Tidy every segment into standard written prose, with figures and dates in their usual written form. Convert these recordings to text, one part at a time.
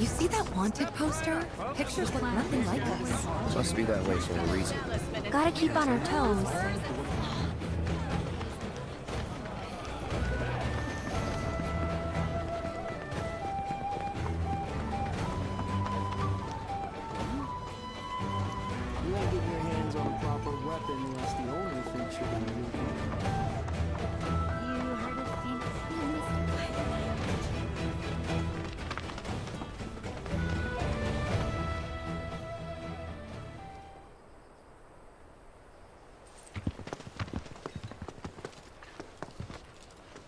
You see that wanted poster? Pictures look nothing like us. Must be that way for a reason. Gotta keep on our toes. You won't get your hands on a proper weapon unless the owner thinks you're gonna need one. You heard of Phoenix?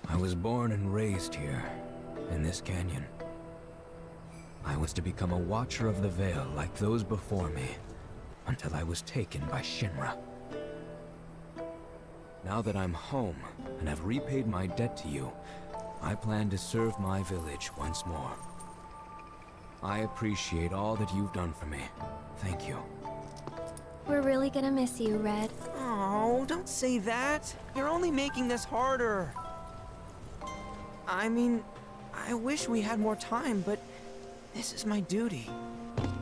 I was born and raised here, in this canyon. I was to become a watcher of the Veil like those before me, until I was taken by Shinra. Now that I'm home, and have repaid my debt to you, I plan to serve my village once more. I appreciate all that you've done for me. Thank you. We're really gonna miss you, Red. Oh, don't say that. You're only making this harder. I mean, I wish we had more time, but this is my duty.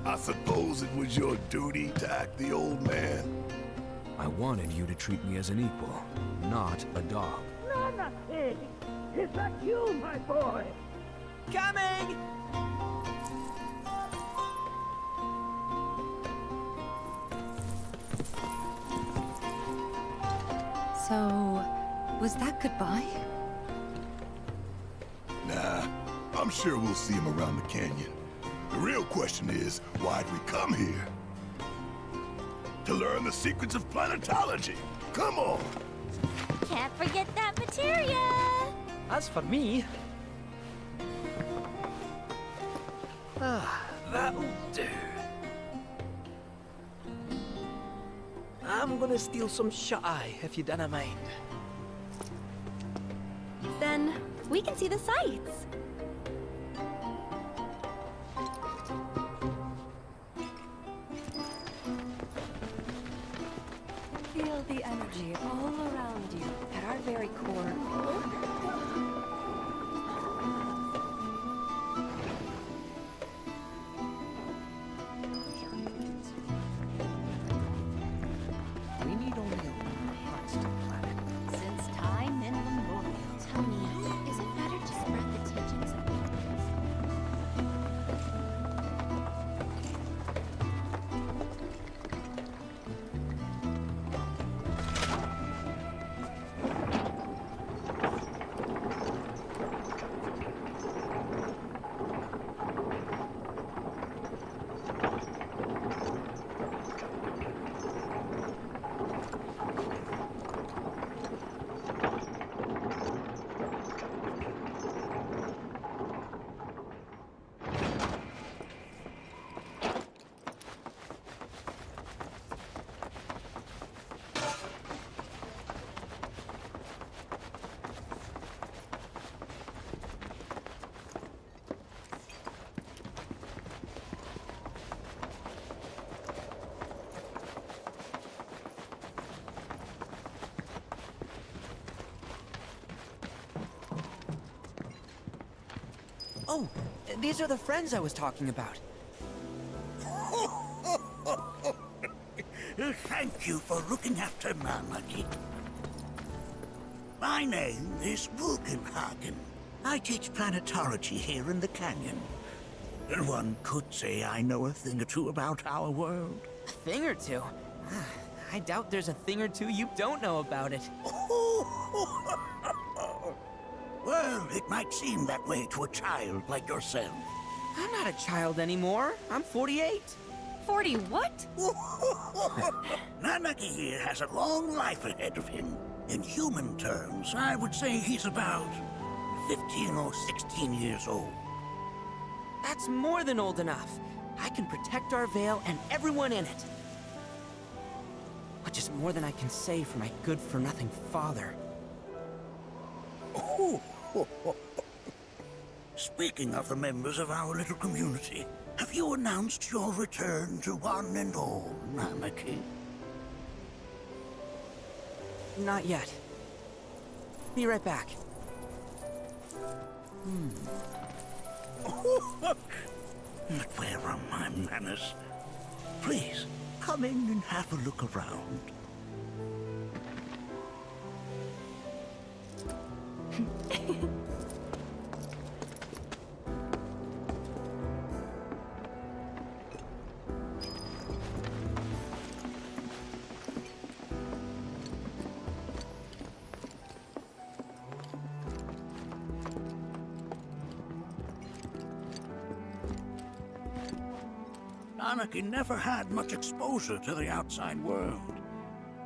I suppose it was your duty to act the old man. I wanted you to treat me as an equal, not a dog. Nana, hey, is that you, my boy? Coming! So, was that goodbye? Nah, I'm sure we'll see him around the canyon. The real question is, why'd we come here? To learn the secrets of planetology. Come on! Can't forget that materia! As for me... that'll do. I'm gonna steal some shut-eye, if you don't mind. Then, we can see the sights. Feel the energy all around you, at our very core. We need only a constant planet. Since time immemorial. Tell me, is it better to spread the teachings of Oh, these are the friends I was talking about. Thank you for looking after Mamaki. My name is Bugenhagen. I teach planetology here in the canyon. And one could say I know a thing or two about our world. A thing or two? I doubt there's a thing or two you don't know about it. Well, it might seem that way to a child like yourself. I'm not a child anymore. I'm 48. 40 what? Nanaki here has a long life ahead of him. In human terms, I would say he's about 15 or 16 years old. That's more than old enough. I can protect our Veil and everyone in it. Which is more than I can say for my good-for-nothing father. Speaking of the members of our little community, have you announced your return to one and all, Namaki? Not yet. Be right back. But where are my manners? Please, come in and have a look around. Anakin never had much exposure to the outside world.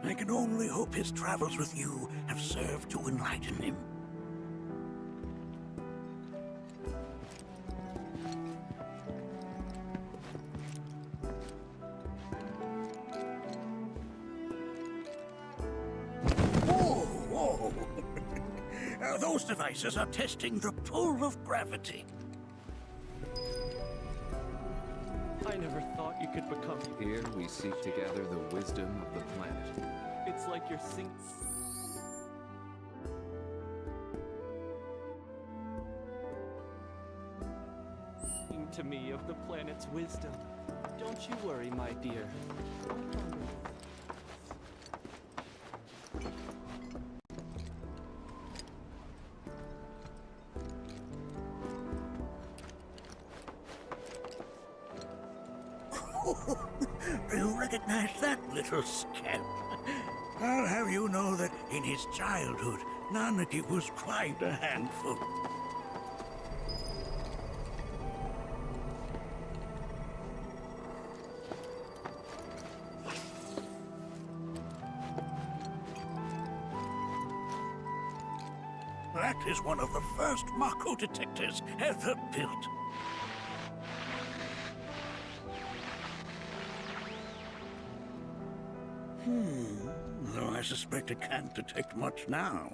I can only hope his travels with you have served to enlighten him. Whoa! Those devices are testing the pull of gravity. I never thought you could become... Here we seek to gather the wisdom of the planet. It's like you're singing to me of the planet's wisdom. Don't you worry, my dear. Do you recognize that little scamp? I'll have you know that in his childhood, Nanaki was quite a handful. That is one of the first Mako detectors ever built. Though I suspect it can't detect much now.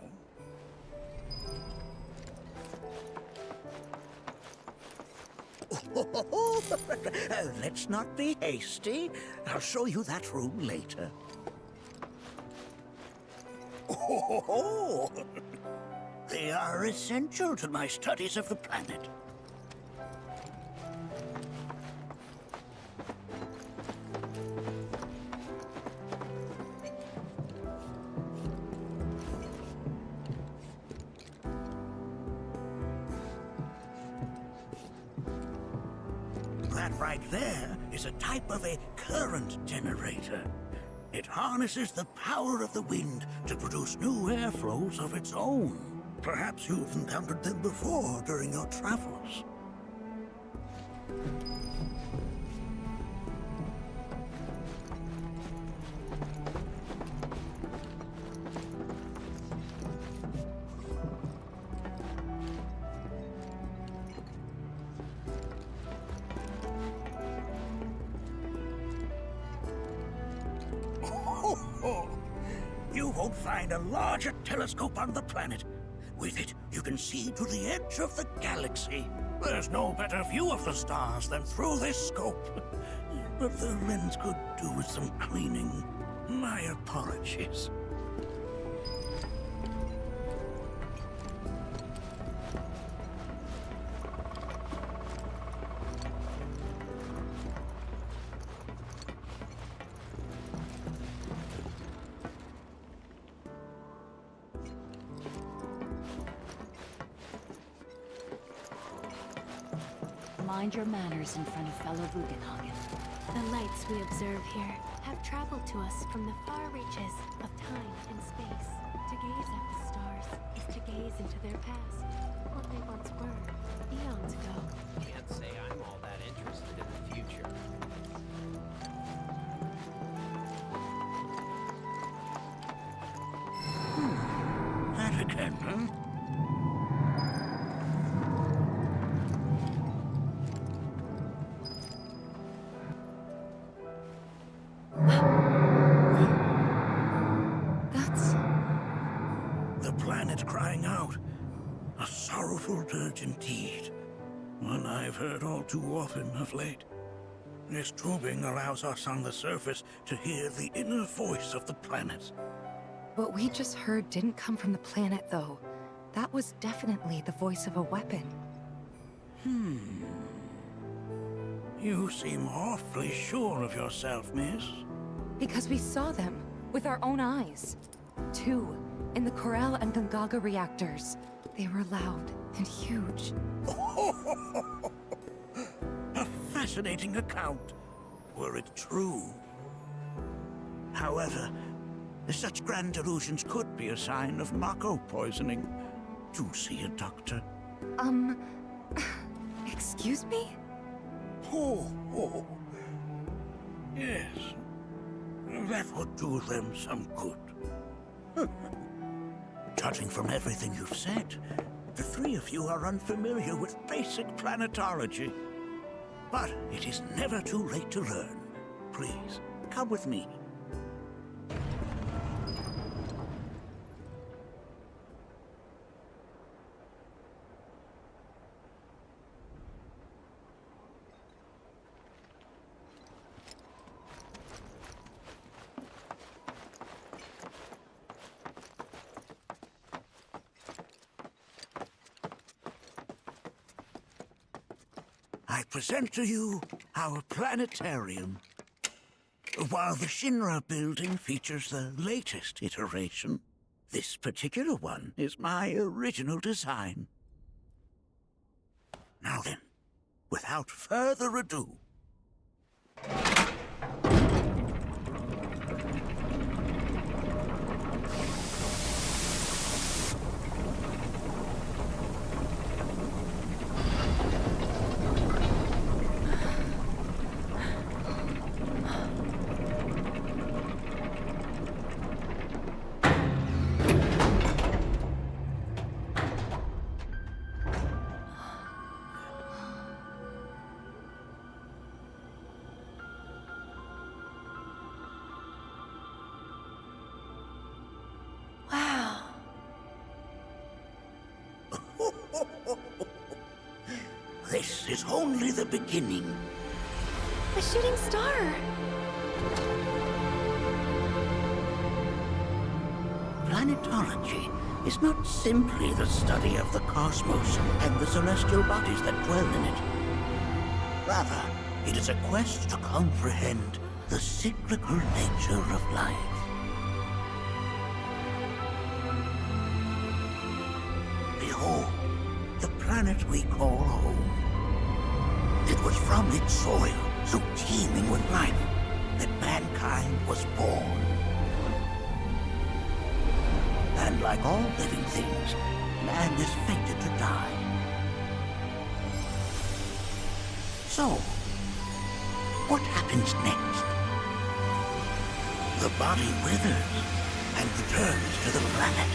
Let's not be hasty. I'll show you that room later. They are essential to my studies of the planet. That right there is a type of a current generator. It harnesses the power of the wind to produce new airflows of its own. Perhaps you've encountered them before during your travels. You won't find a larger telescope on the planet. With it, you can see to the edge of the galaxy. There's no better view of the stars than through this scope. But the lens could do with some cleaning. My apologies. Mind your manners in front of fellow Bugenhagen. The lights we observe here have traveled to us from the far reaches of time and space. To gaze at the stars is to gaze into their past, what they once were, eons ago. Can't say I'm all that interested in the future. That again, huh? The planet crying out. A sorrowful dirge indeed. One I've heard all too often of late. This tubing allows us on the surface to hear the inner voice of the planet. What we just heard didn't come from the planet, though. That was definitely the voice of a weapon. You seem awfully sure of yourself, miss. Because we saw them with our own eyes. 2 in the Corel and Gongaga reactors. They were loud and huge. A fascinating account, were it true. However, such grand delusions could be a sign of Mako poisoning. Do see a doctor. Excuse me? Oh. Yes. That would do them some good. Judging from everything you've said, the 3 of you are unfamiliar with basic planetology. But it is never too late to learn. Please, come with me. I present to you our planetarium. While the Shinra building features the latest iteration, this particular one is my original design. Now then, without further ado, Wow. this is only the beginning. A shooting star! Planetology is not simply the study of the cosmos and the celestial bodies that dwell in it. Rather, it is a quest to comprehend the cyclical nature of life. Behold, the planet we call home. It was from its soil, so teeming with life, that mankind was born. And like all living things, man is fated to die. So, what happens next? The body withers and returns to the planet.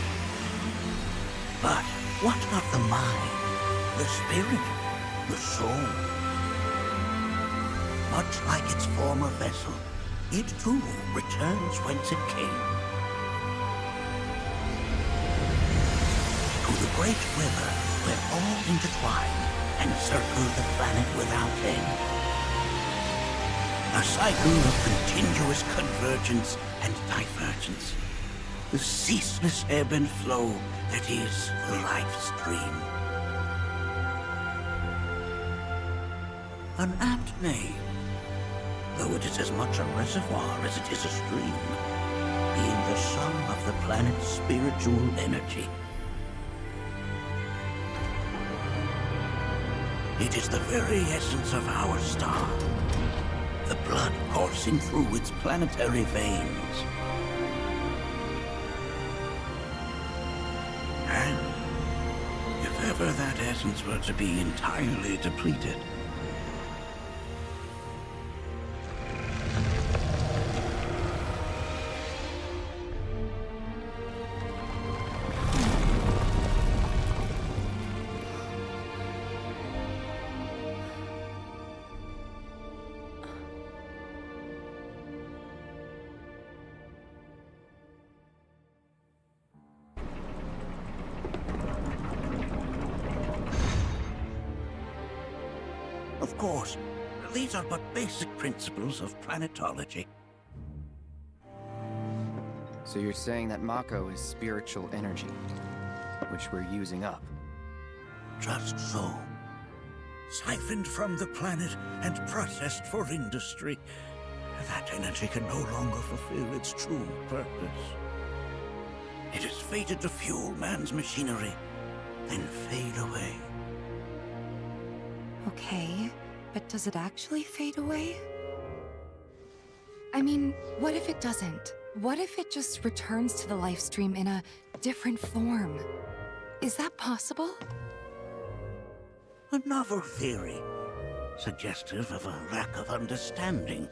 But what of the mind, the spirit, the soul? Much like its former vessel, it too returns whence it came. To the great river where all intertwine and circle the planet without end. A cycle of continuous convergence and divergence. The ceaseless ebb and flow that is the life stream. An apt name, though it is as much a reservoir as it is a stream, being the sum of the planet's spiritual energy. It is the very essence of our star, the blood coursing through its planetary veins. And if ever that essence were to be entirely depleted, of course, these are but basic principles of planetology. So you're saying that Mako is spiritual energy, which we're using up? Just so. siphoned from the planet and processed for industry. That energy can no longer fulfill its true purpose. It is fated to fuel man's machinery, then fade away. Okay, but does it actually fade away? I mean, what if it doesn't? What if it just returns to the life stream in a different form? Is that possible? A novel theory, suggestive of a lack of understanding.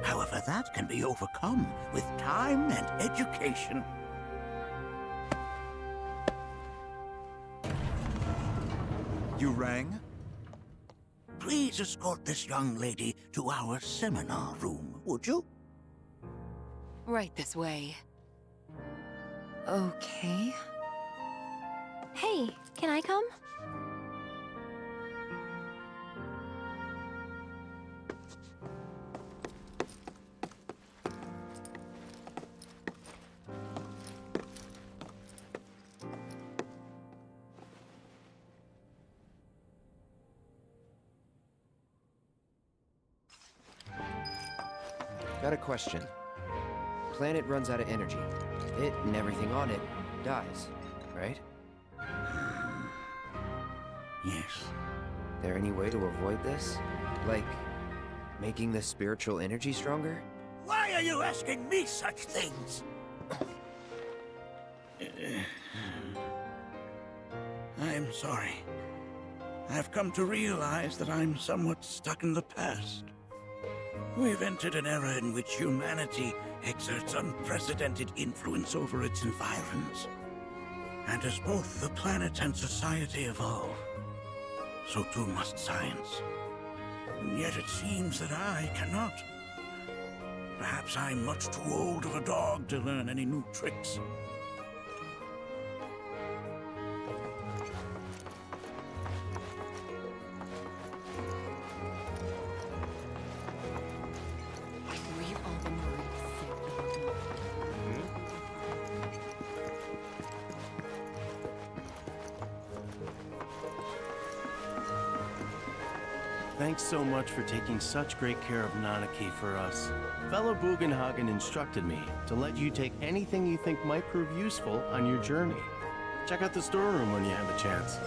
However, that can be overcome with time and education. You rang? Please escort this young lady to our seminar room, would you? Right this way. Okay. Hey, can I come? Got a question. Planet runs out of energy. It and everything on it dies, right? Yes. There any way to avoid this? Like, making the spiritual energy stronger? Why are you asking me such things? I'm sorry. I've come to realize that I'm somewhat stuck in the past. We've entered an era in which humanity exerts unprecedented influence over its environs. And as both the planet and society evolve, so too must science. And yet it seems that I cannot. Perhaps I'm much too old of a dog to learn any new tricks. Thanks so much for taking such great care of Nanaki for us. Fellow Bugenhagen instructed me to let you take anything you think might prove useful on your journey. Check out the storeroom when you have a chance.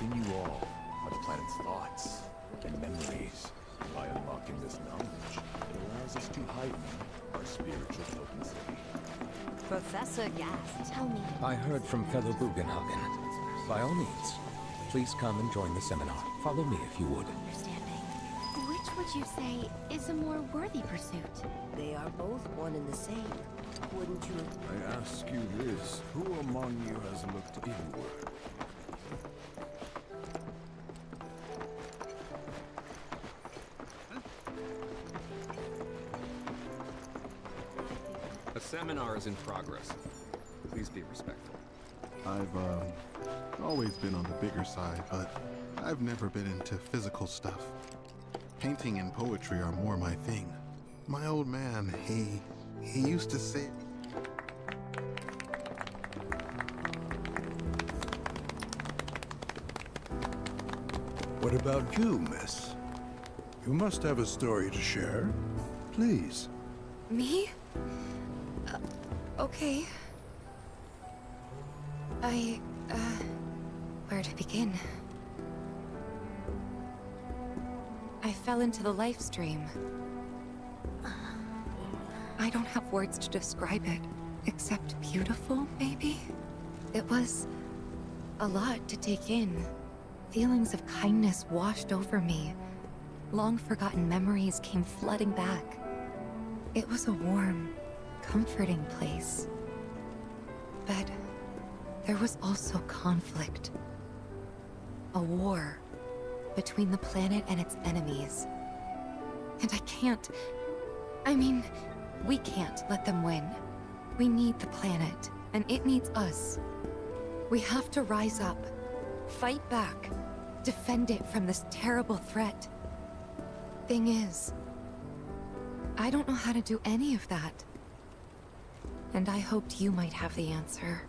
Within you all are the planet's thoughts and memories. By unlocking this knowledge, it allows us to heighten our spiritual potency. Professor Gas, tell me. I heard from fellow Bugenhagen. By all means, please come and join the seminar. Follow me if you would. Understanding. Which would you say is a more worthy pursuit? They are both one and the same, wouldn't you? I ask you this, who among you has looked inward? A seminar is in progress. Please be respectful. I've always been on the bigger side, but I've never been into physical stuff. Painting and poetry are more my thing. My old man, he used to say... What about you, miss? You must have a story to share. Please. Me? Okay. Where to begin? I fell into the life stream. I don't have words to describe it, except beautiful, maybe? It was a lot to take in. Feelings of kindness washed over me. Long-forgotten memories came flooding back. It was a warm, comforting place. But there was also conflict. A war between the planet and its enemies. And we can't let them win. We need the planet, and it needs us. We have to rise up, fight back, defend it from this terrible threat. Thing is, I don't know how to do any of that. And I hoped you might have the answer.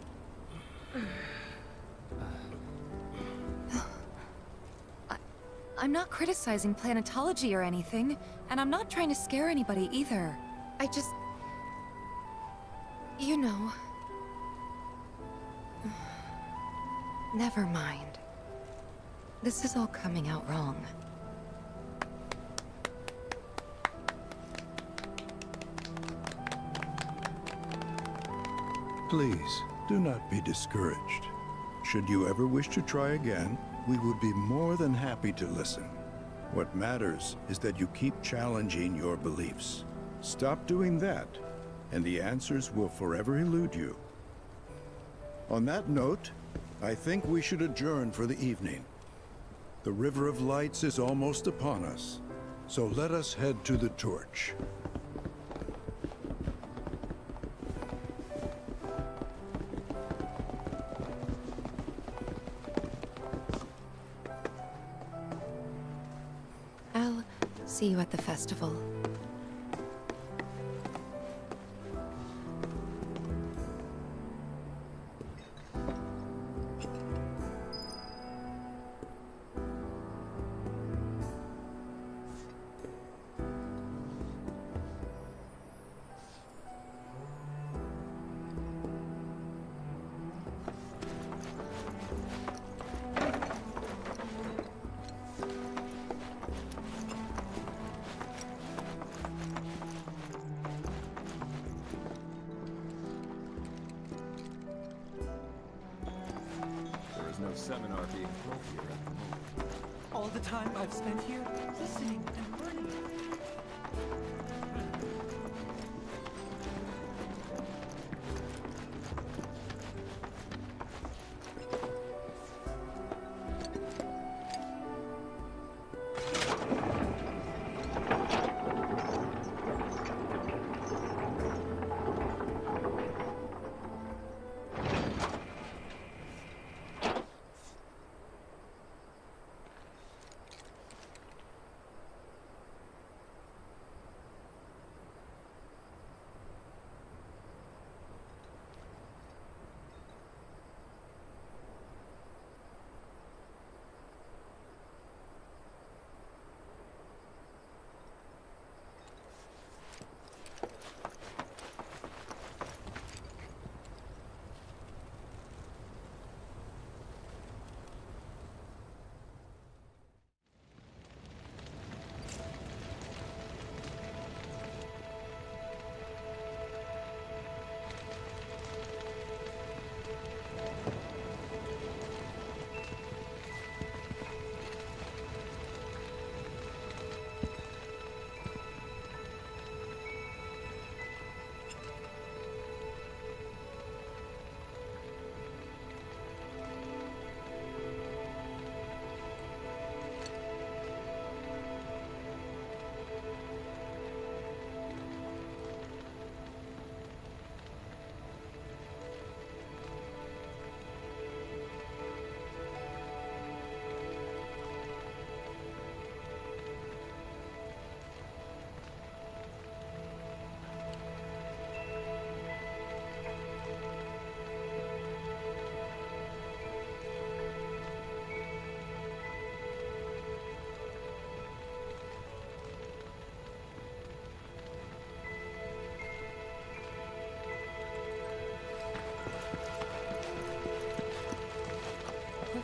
I'm not criticizing planetology or anything, and I'm not trying to scare anybody either. I just... You know... Never mind. This is all coming out wrong. Please, do not be discouraged. Should you ever wish to try again, we would be more than happy to listen. What matters is that you keep challenging your beliefs. Stop doing that, and the answers will forever elude you. On that note, I think we should adjourn for the evening. The River of Lights is almost upon us, so let us head to the torch. I'll see you at the festival. No seminar being held here at the moment. All the time I've spent here, listening and learning.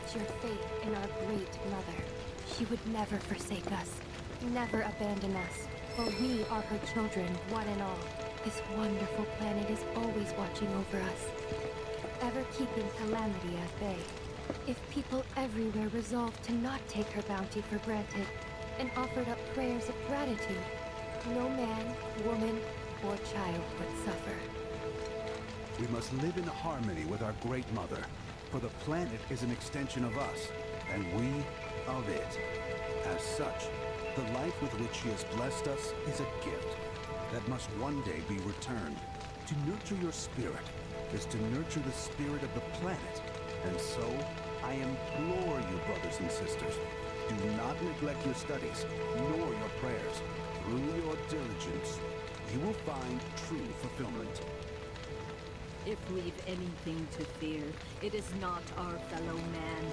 Put your faith in our great mother. She would never forsake us, never abandon us, for we are her children, one and all. This wonderful planet is always watching over us, ever keeping calamity at bay. If people everywhere resolved to not take her bounty for granted and offered up prayers of gratitude, no man, woman, or child would suffer. We must live in harmony with our Great Mother, for the planet is an extension of us, and we of it. As such, the life with which she has blessed us is a gift that must one day be returned. To nurture your spirit is to nurture the spirit of the planet, and so I implore you, brothers and sisters, do not neglect your studies, nor your prayers. Through your diligence, you will find true fulfillment. If we've anything to fear, it is not our fellow man,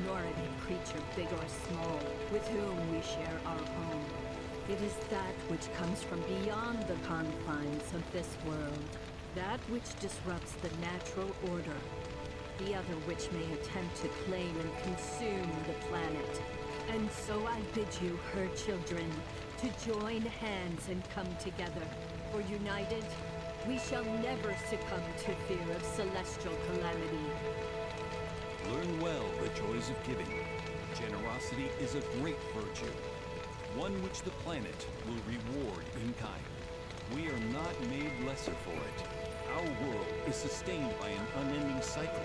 nor any creature big or small, with whom we share our home. It is that which comes from beyond the confines of this world, that which disrupts the natural order, the other which may attempt to claim and consume the planet. And so I bid you, her children, to join hands and come together, for united, we shall never succumb to fear of celestial calamity. Learn well the joys of giving. Generosity is a great virtue, one which the planet will reward in kind. We are not made lesser for it. Our world is sustained by an unending cycle.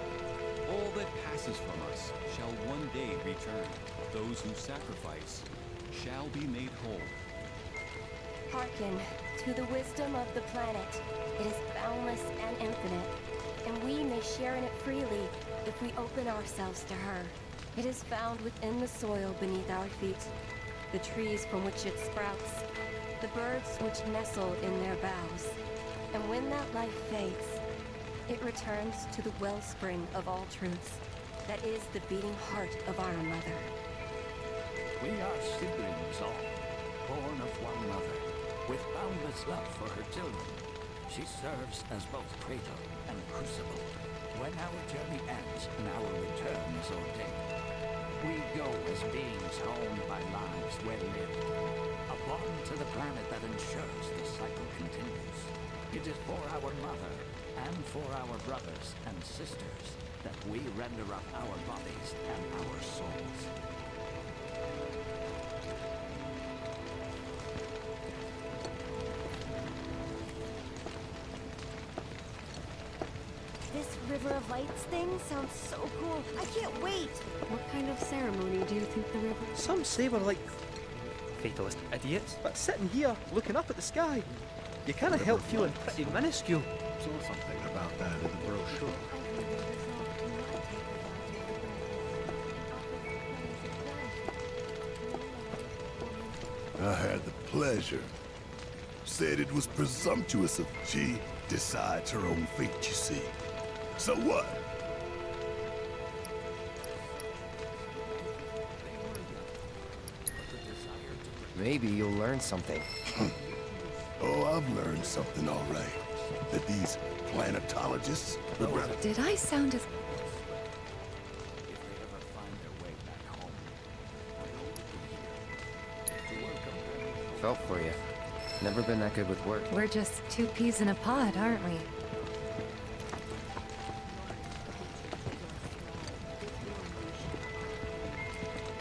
All that passes from us shall one day return. Those who sacrifice shall be made whole. Hearken to the wisdom of the planet. It is boundless and infinite, and we may share in it freely if we open ourselves to her. It is found within the soil beneath our feet, the trees from which it sprouts, the birds which nestle in their boughs. And when that life fades, it returns to the wellspring of all truths, that is the beating heart of our mother. We are siblings all, born of one mother, with boundless love for her children. She serves as both cradle and crucible. When our journey ends and our return is ordained, we go as beings honed by lives well lived, a bond to the planet that ensures the cycle continues. It is for our mother and for our brothers and sisters that we render up our bodies and our souls. This River of Lights thing sounds so cool. I can't wait! What kind of ceremony do you think the river... Some say we're like fatalist idiots, but sitting here looking up at the sky, you can't help feeling pretty minuscule. Saw something about that in the brochure. I had the pleasure. Said it was presumptuous of she decides her own fate, you see. So what? Maybe you'll learn something. Oh, I've learned something all right. That these planetologists would rather... Did I sound as... Felt for you. Never been that good with work. We're just two peas in a pod, aren't we?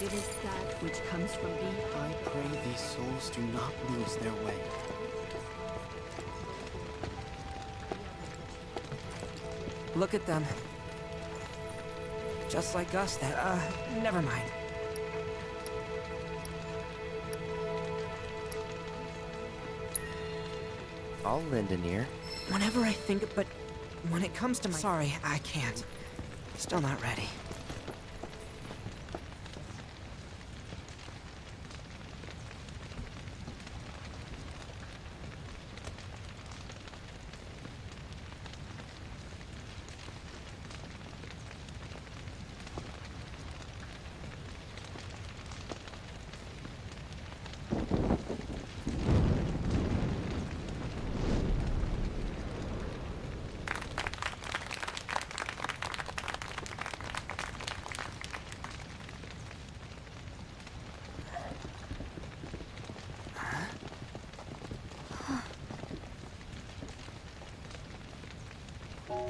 It is that which comes from beyond. I pray these souls do not lose their way. Look at them. Just like us, never mind. I'll lend an ear. Whenever I think, but when it comes to my... Sorry, I can't. Still not ready.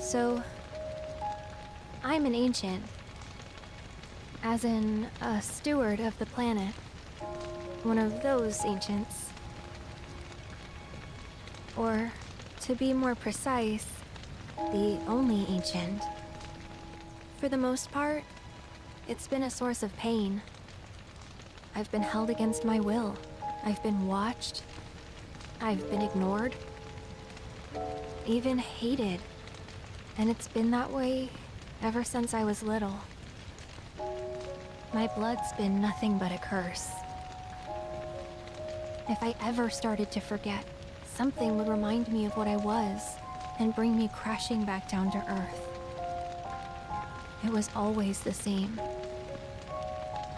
So, I'm an ancient. As in, a steward of the planet. One of those ancients. Or, to be more precise, the only ancient. For the most part, it's been a source of pain. I've been held against my will. I've been watched. I've been ignored. Even hated. And it's been that way ever since I was little. My blood's been nothing but a curse. If I ever started to forget, something would remind me of what I was and bring me crashing back down to Earth. It was always the same.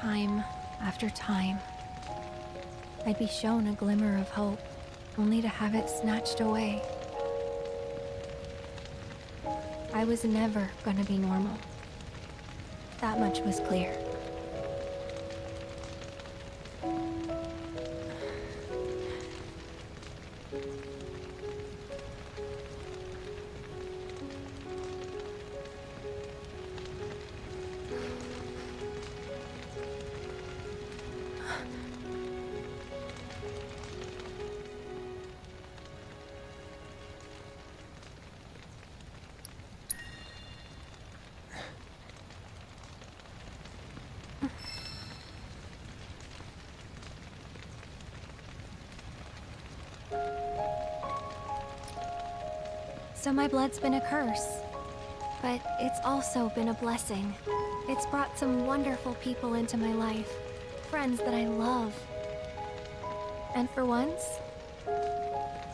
Time after time. I'd be shown a glimmer of hope, only to have it snatched away. I was never gonna be normal. That much was clear. So my blood's been a curse, but it's also been a blessing. It's brought some wonderful people into my life, friends that I love. And for once,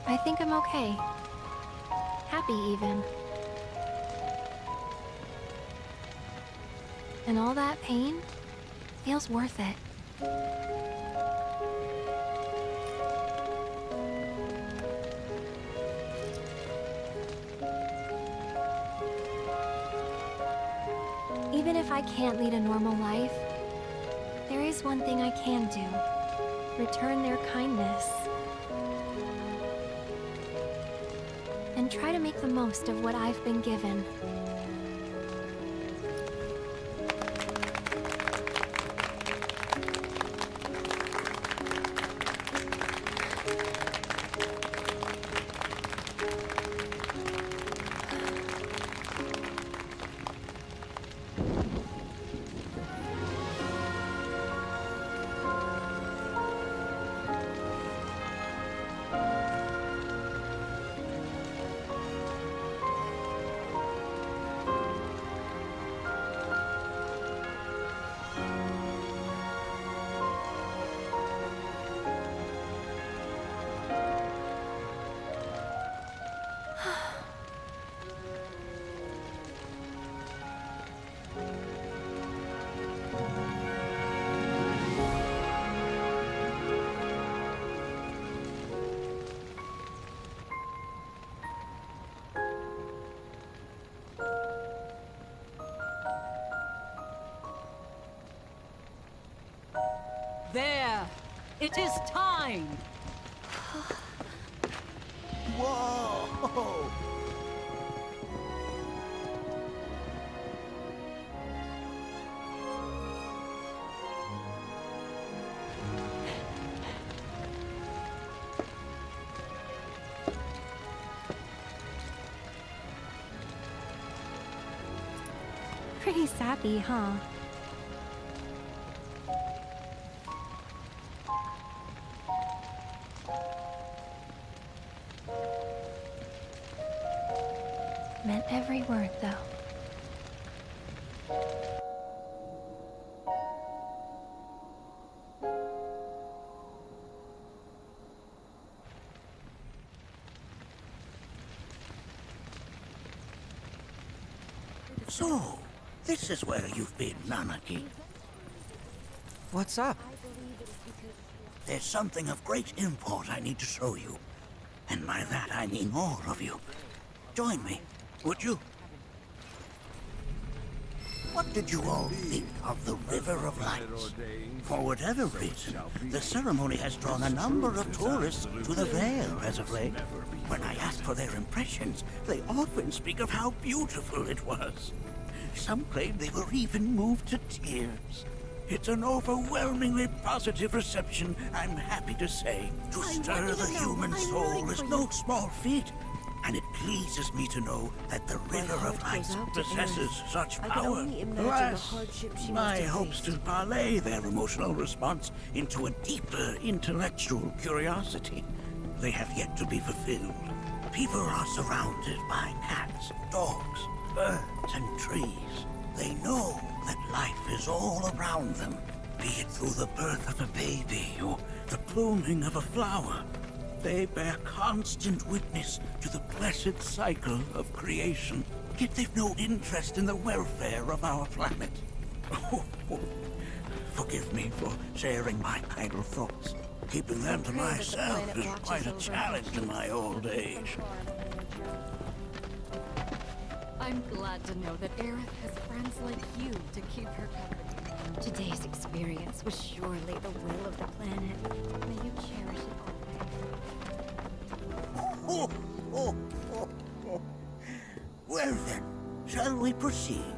I think I'm okay. Happy even. And all that pain feels worth it. Even if I can't lead a normal life, there is one thing I can do. Return their kindness. And try to make the most of what I've been given. There! It is time! Whoa! Pretty sappy, huh? Meant every word, though. So, this is where you've been, Nanaki. What's up? There's something of great import I need to show you. And by that I mean all of you. Join me, would you? What did you all think of the River of Lights? For whatever reason, the ceremony has drawn a number of tourists to the Vale as of late. When I ask for their impressions, they often speak of how beautiful it was. Some claim they were even moved to tears. It's an overwhelmingly positive reception, I'm happy to say. To stir the human soul is no small feat, and it pleases me to know that the River of Lights possesses such power. Alas, my hopes to parlay their emotional response into a deeper intellectual curiosity. They have yet to be fulfilled. People are surrounded by cats, dogs, birds, and trees. They know that life is all around them, be it through the birth of a baby or the blooming of a flower. They bear constant witness to the blessed cycle of creation, yet they've no interest in the welfare of our planet. Forgive me for sharing my idle thoughts. Keeping them to myself is quite a challenge in my old age. I'm glad to know that Aerith has friends like you to keep her company. Today's experience was surely the will of the planet. May you cherish it always. Well then, shall we proceed?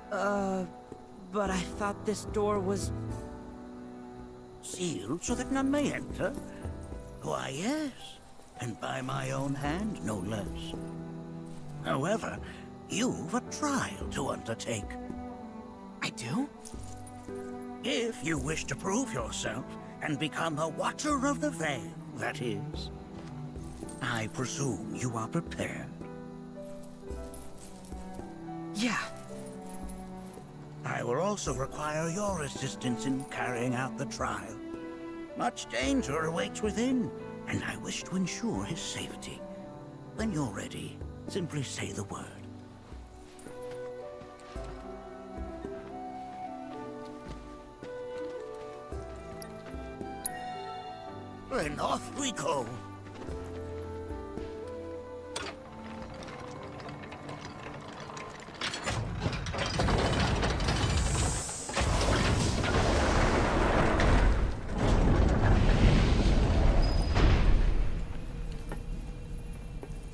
But I thought this door was... sealed so that none may enter? Why, yes. And by my own hand, no less. However, you've a trial to undertake. I do? If you wish to prove yourself and become a Watcher of the Veil, that is. I presume you are prepared. Yeah. I will also require your assistance in carrying out the trial. Much danger awaits within, and I wish to ensure his safety. When you're ready, simply say the word. Then off we go.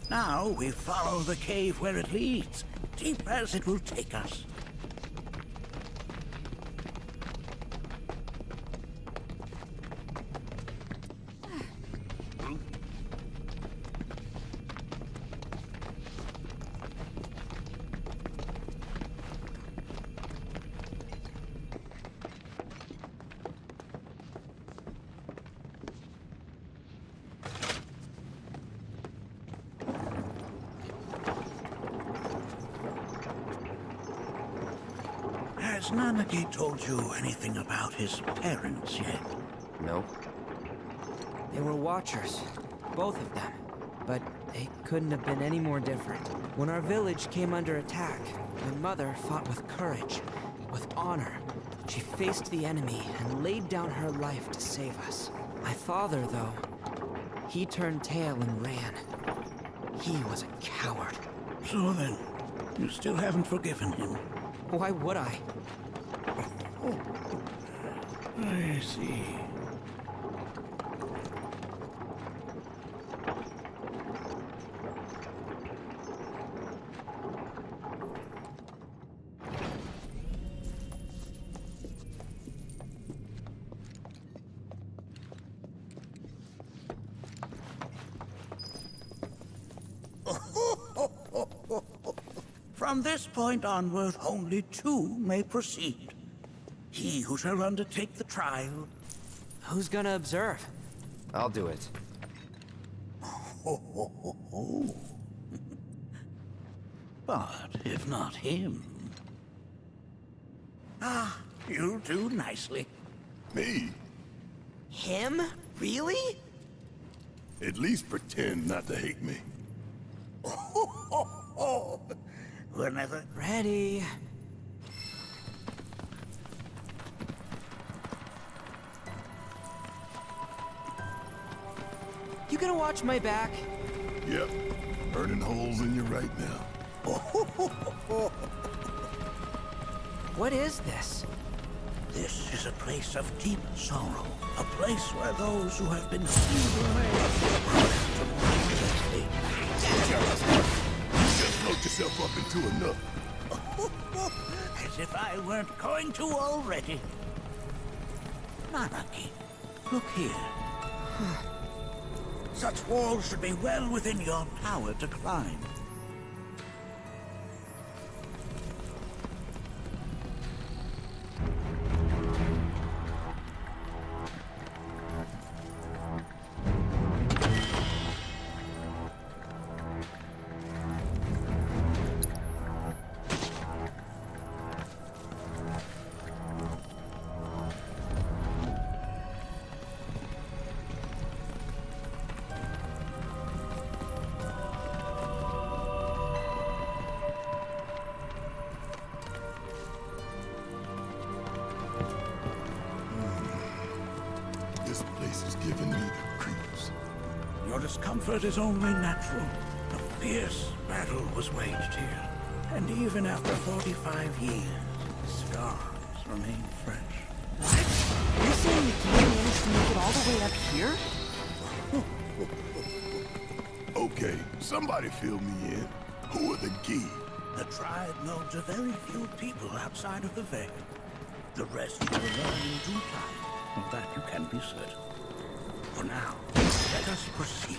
Now we follow the cave where it leads, deep as it will take us. Has Nanaki told you anything about his parents yet? No. They were Watchers, both of them. But they couldn't have been any more different. When our village came under attack, my mother fought with courage, with honor. She faced the enemy and laid down her life to save us. My father, though, he turned tail and ran. He was a coward. So then, you still haven't forgiven him? Why would I? I see. From this point onward, only two may proceed. He who shall undertake the trial. Who's gonna observe? I'll do it. But if not him... Ah, you'll do nicely. Me? Him? Really? At least pretend not to hate me. Whenever... Ready. You gonna watch my back? Yep. Burning holes in you right now. What is this? This is a place of deep sorrow. A place where those who have been sealed away to miraculously. You just locked yourself up into a nut. As if I weren't going to already. Nanaki, look here. Such walls should be well within your power to climb. This place is giving me the creeps. Your discomfort is only natural. A fierce battle was waged here. And even after 45 years, the scars remain fresh. What? You're saying the Gi managed to make it all the way up here? Okay, somebody fill me in. Who are the Gi? The tribe knows a very few people outside of the Veil. The rest you will learn in due time. Of that you can be certain. For now, let us proceed.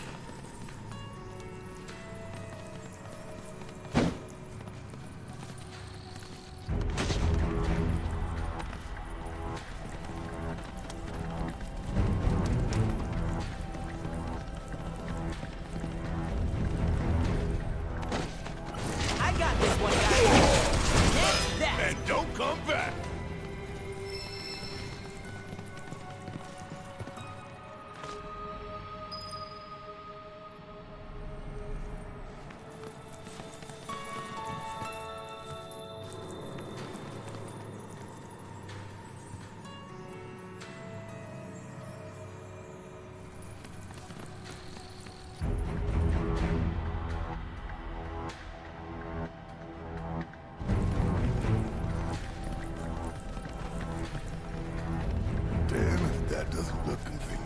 I got this one, guys. Next that. And don't come back. Damn if that doesn't look convenient.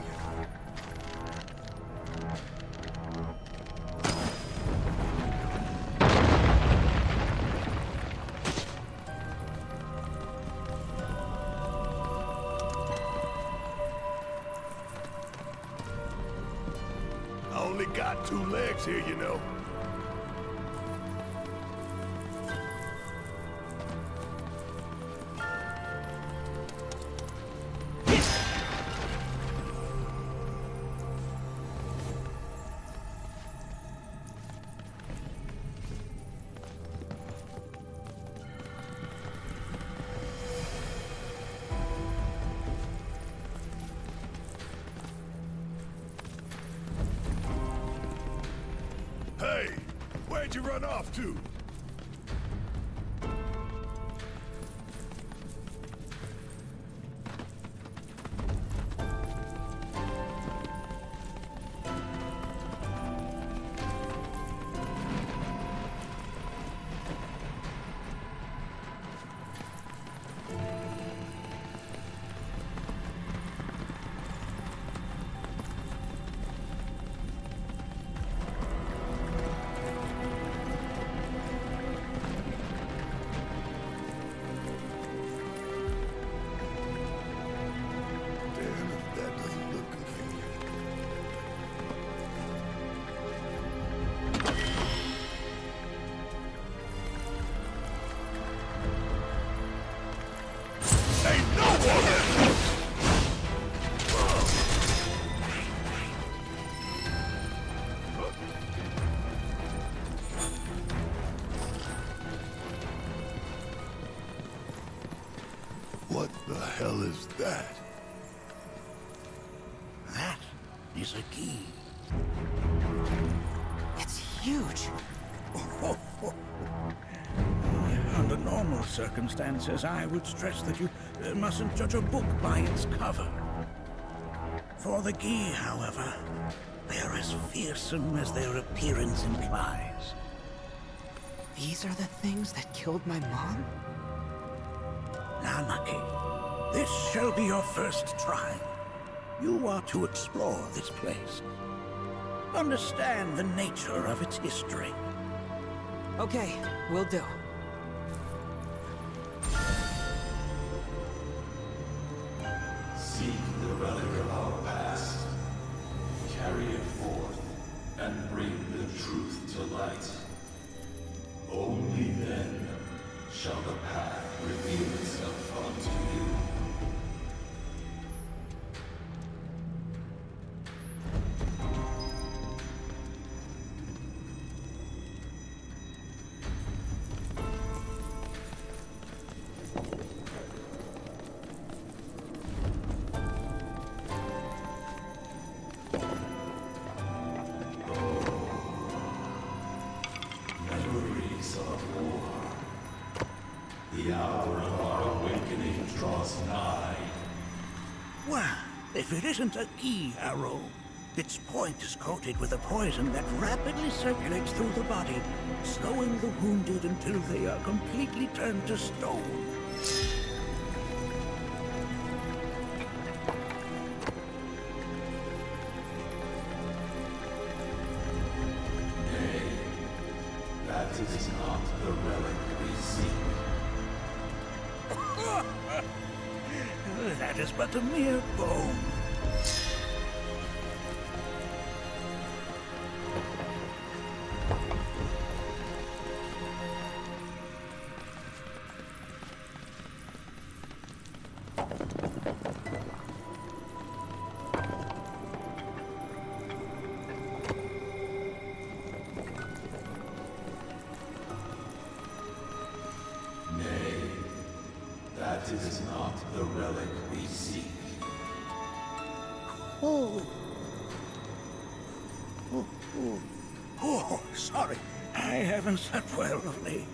I only got 2 legs here, you know. Hey, where'd you run off to? What the hell is that? That is a key. It's huge. Under normal circumstances, I would stress that you mustn't judge a book by its cover. For the Gi, however, they are as fearsome as their appearance implies. These are the things that killed my mom? Anarchy. This shall be your first trial. You are to explore this place. Understand the nature of its history. Okay, will do. Seek the relic of our past. Carry it forth and bring the truth to light. Only then shall the path reveal itself unto you. Memories of war. The hour of our awakening draws nigh. Well, if it isn't a key arrow, its point is coated with a poison that rapidly circulates through the body, slowing the wounded until they are completely turned to stone. Nay, that is not the relic we seek. That is but a mere bone. Nay, that is not the relic we seek. Oh. Oh, sorry. I haven't slept well of late.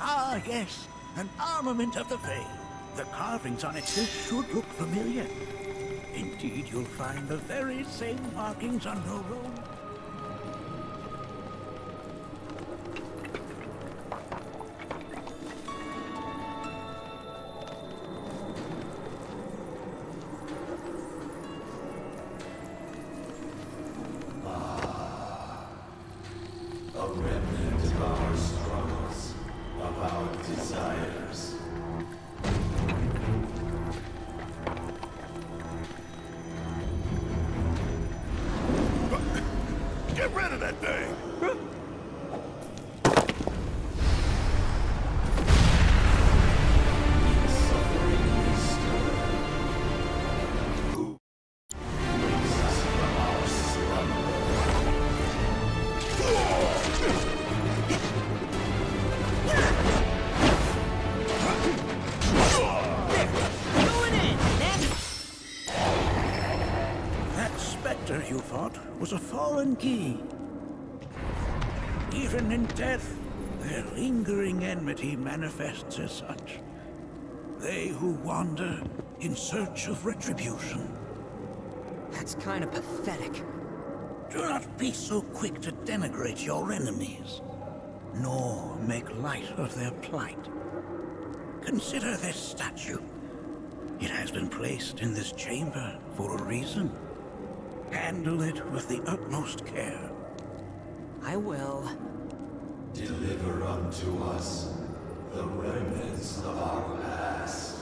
Ah, yes, an armament of the Fae. The carvings on its hilt should look familiar. Indeed, you'll find the very same markings on your robe. A remnant of our struggles, of our desires. thing. That specter you fought was a fallen key. Even in death, their lingering enmity manifests as such. They who wander in search of retribution. That's kind of pathetic. Do not be so quick to denigrate your enemies, nor make light of their plight. Consider this statue. It has been placed in this chamber for a reason. Handle it with the utmost care. I will. Deliver unto us the remnants of our past.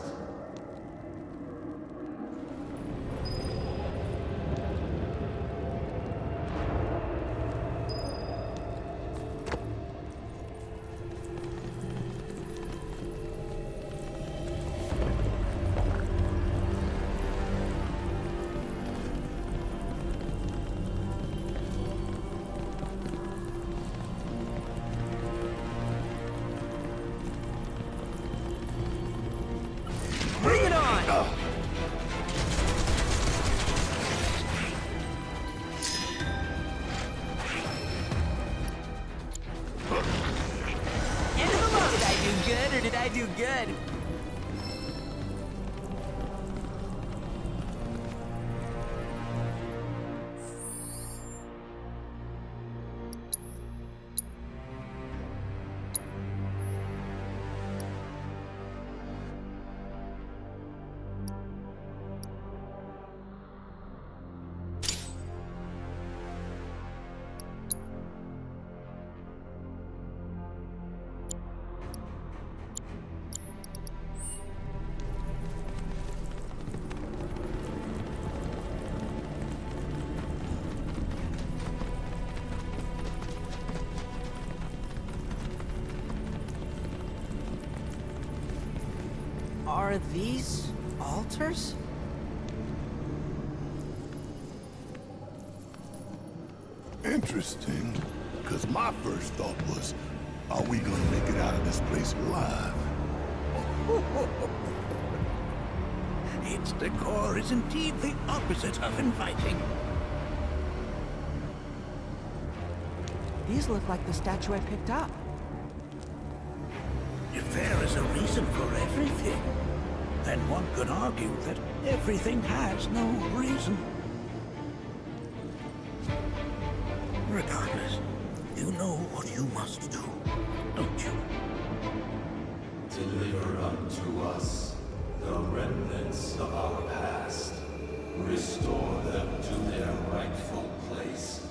Bring it on! End of the line! Did I do good or did I do good? Are these altars? Interesting, because my first thought was, are we gonna make it out of this place alive? Its decor is indeed the opposite of inviting. These look like the statue I picked up. If there is a reason for everything, then one could argue that everything has no reason. Regardless, you know what you must do, don't you? Deliver unto us the remnants of our past. Restore them to their rightful place.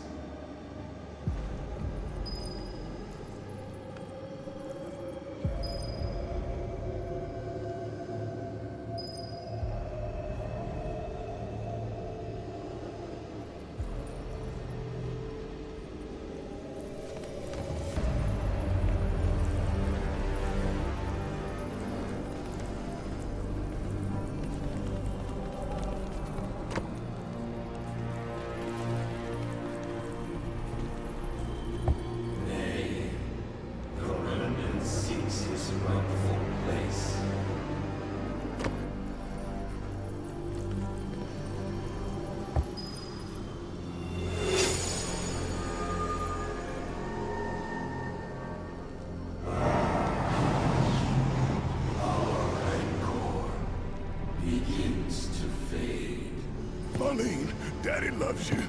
Marlene, Daddy loves you.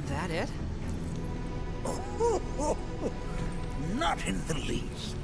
That it? Not in the least.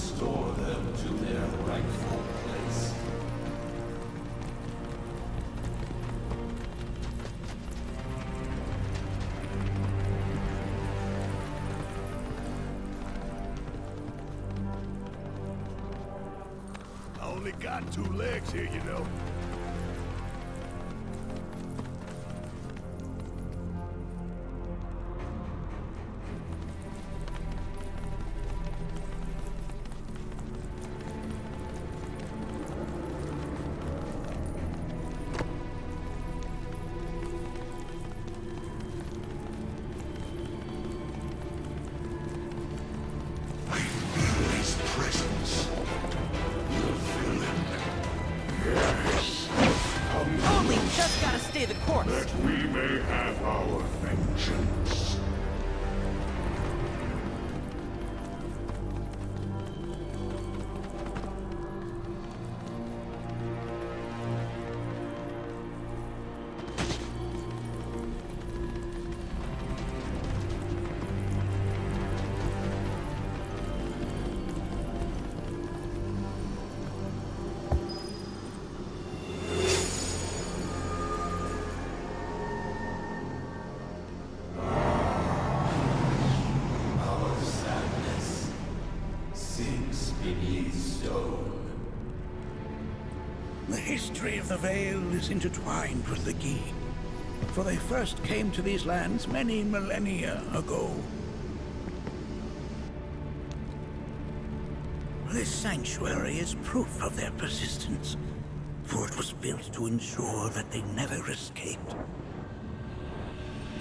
restore them to their rightful place. I only got 2 legs here, you know. His presence will fill him. Yes. Only just gotta stay the course. That we may have our vengeance. Our sadness sinks beneath stone. The history of the Vale is intertwined with the Gi, for they first came to these lands many millennia ago. This sanctuary is proof of their persistence, for it was built to ensure that they never escaped.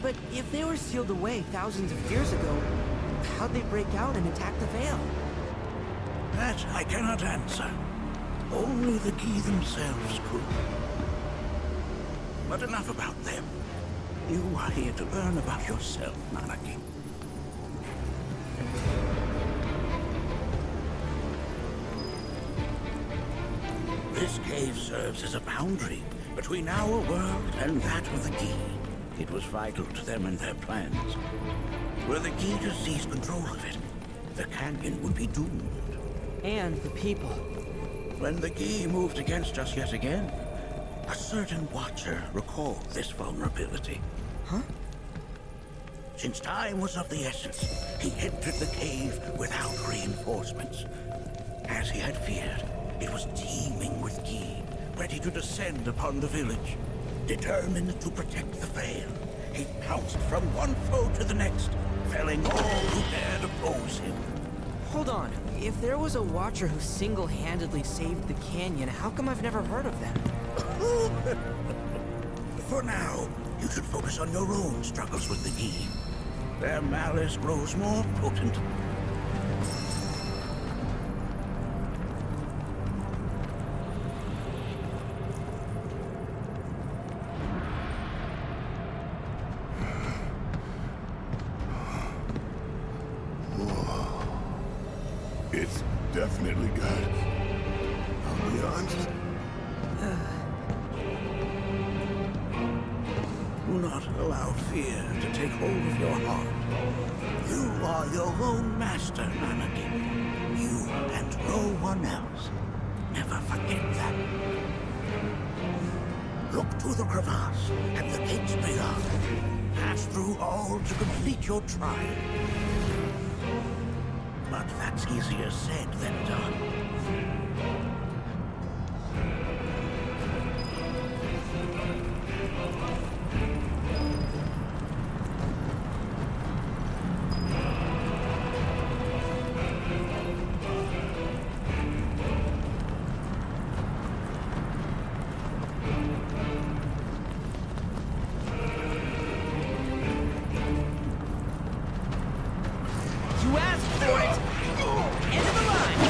But if they were sealed away thousands of years ago, how'd they break out and attack the Vale? That I cannot answer. Only the Gi themselves could. But enough about them. You are here to learn about yourself, Nanaki. This cave serves as a boundary between our world and that of the Gi. It was vital to them and their plans. Were the Gi to seize control of it, the canyon would be doomed. And the people. When the Gi moved against us yet again, a certain watcher recalled this vulnerability. Huh? Since time was of the essence, he entered the cave without reinforcements. As he had feared, it was teeming with Gi, ready to descend upon the village. Determined to protect the Vale, he pounced from one foe to the next, felling all who dared oppose him. Hold on. If there was a watcher who single-handedly saved the canyon, how come I've never heard of them? For now, you should focus on your own struggles with the Gi. Their malice grows more potent. It's definitely good. I'll be honest. Do not allow fear to take hold of your heart. You are your own master, Nanaki. You and no one else. Never forget that. Look to the crevasse and the gates beyond. Pass through all to complete your trial. But that's easier said than done. You asked for it! End of the line!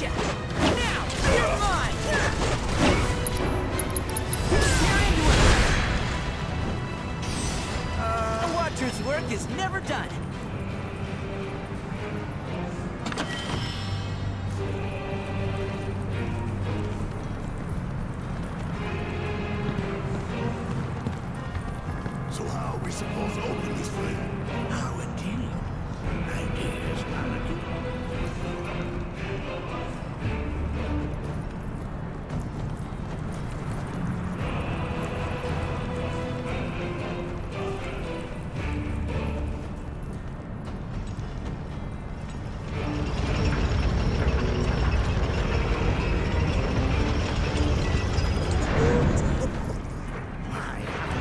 Gotcha! Now, you're mine! You're into it! A Watcher's work is never done. So how are we supposed to open this thing? How indeed. Ideas, Anakin.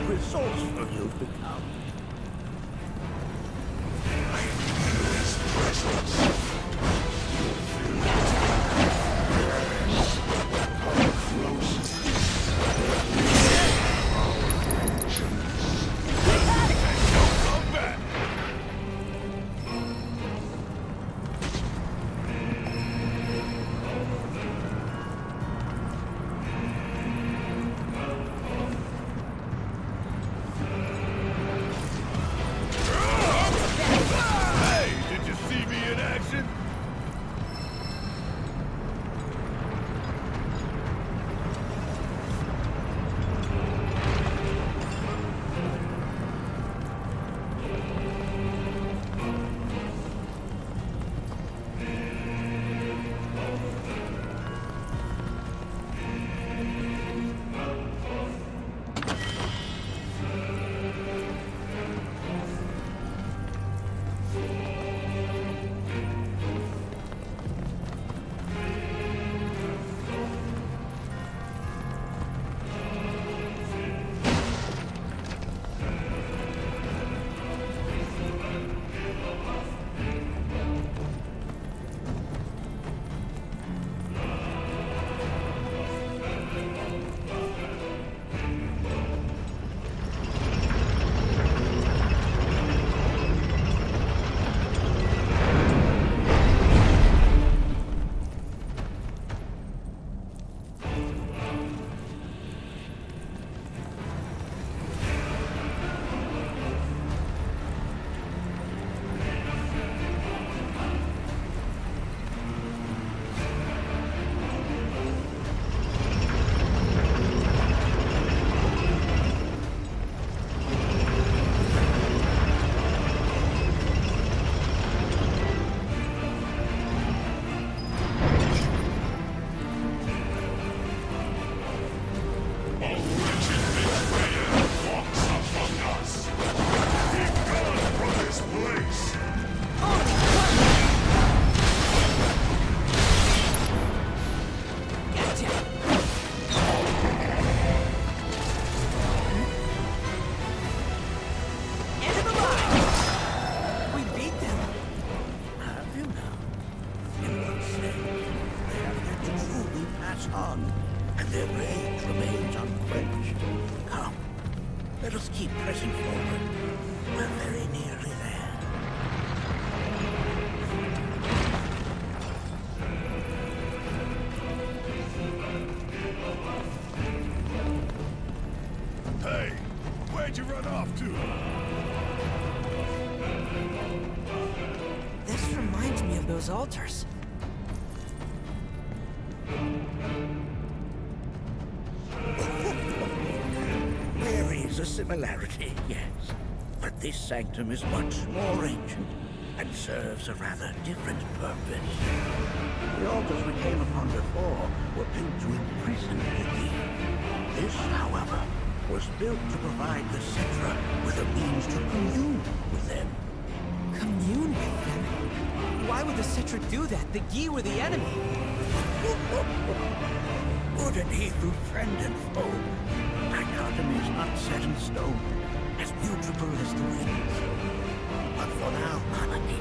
Resourceful you've become. Hey, did you see me in action? Their rage remains unquenched. Come, let us keep pressing forward. We're very nearly there. Hey, where'd you run off to? This reminds me of those altars. There is a similarity, yes. But this sanctum is much more ancient and serves a rather different purpose. The altars we came upon before were built to imprison the Key. This, however, was built to provide the Cetra with a means to commune with them. Commune with them? Why would the Cetra do that? The Gi were the enemy. Good and evil, friend and foe. Dichotomy is not set in stone, as mutable as the winds. But for now, Anaki,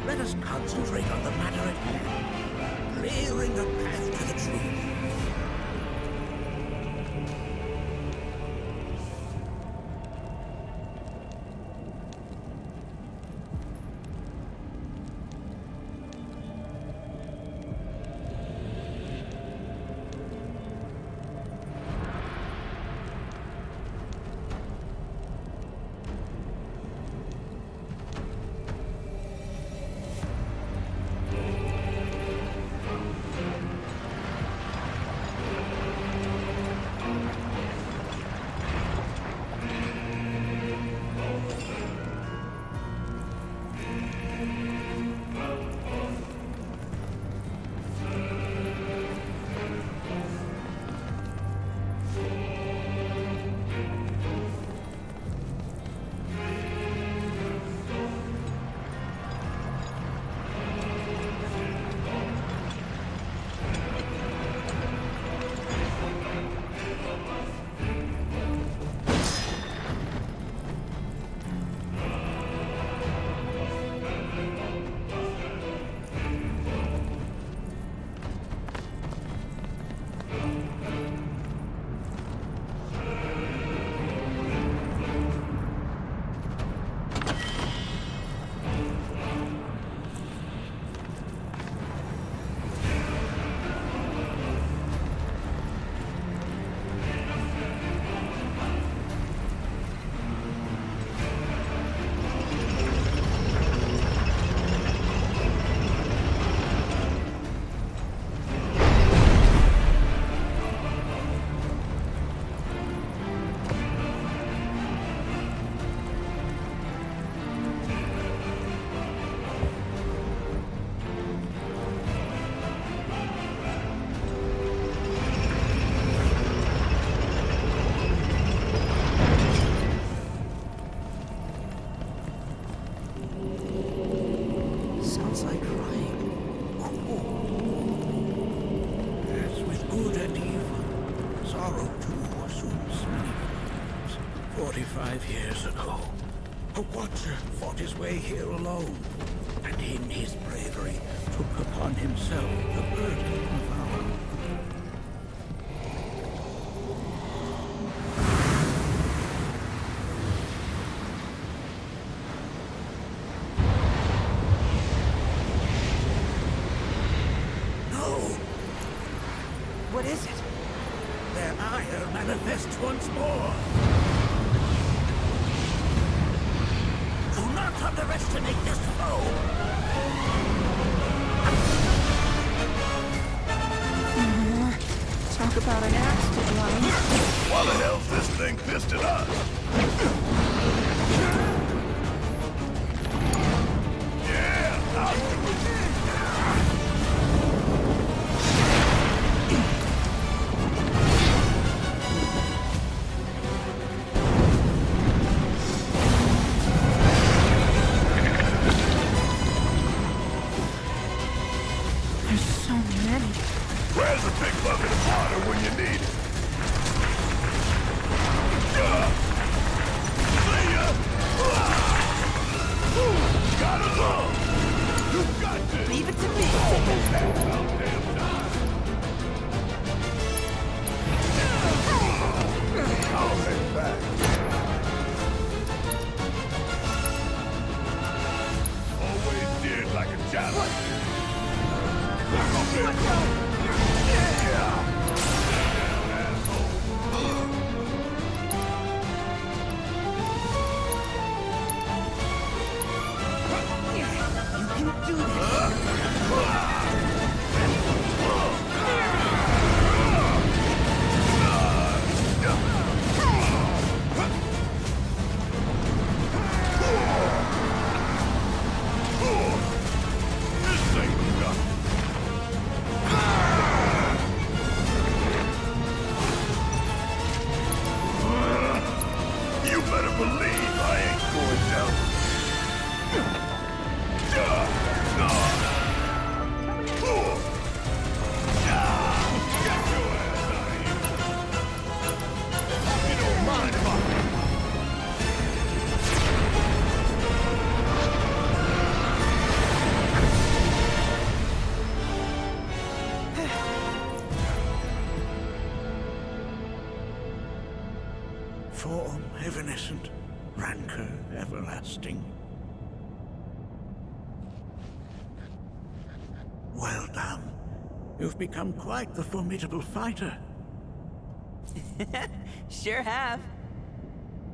let us concentrate on the matter at hand, clearing a path to the truth. 45 years ago, a Watcher fought his way here alone, and in his bravery took upon himself the burden of our... No! What is it? Their ire manifests once more. Do not underestimate this foe! Talk about an axe to grind. Why the hell's this thing pissed at us? Yeah, I'll do it. There's so many. Where's the big bucket of water when you need it? See ya! Got it all! You got this! Leave it to me! Almost had about damn time! I'll head back. Always did like a challenge. Watch out! You better believe I ain't going down. Get your ass out of here. You don't mind if I... Form evanescent, rancor everlasting. Well done. You've become quite the formidable fighter. Sure have.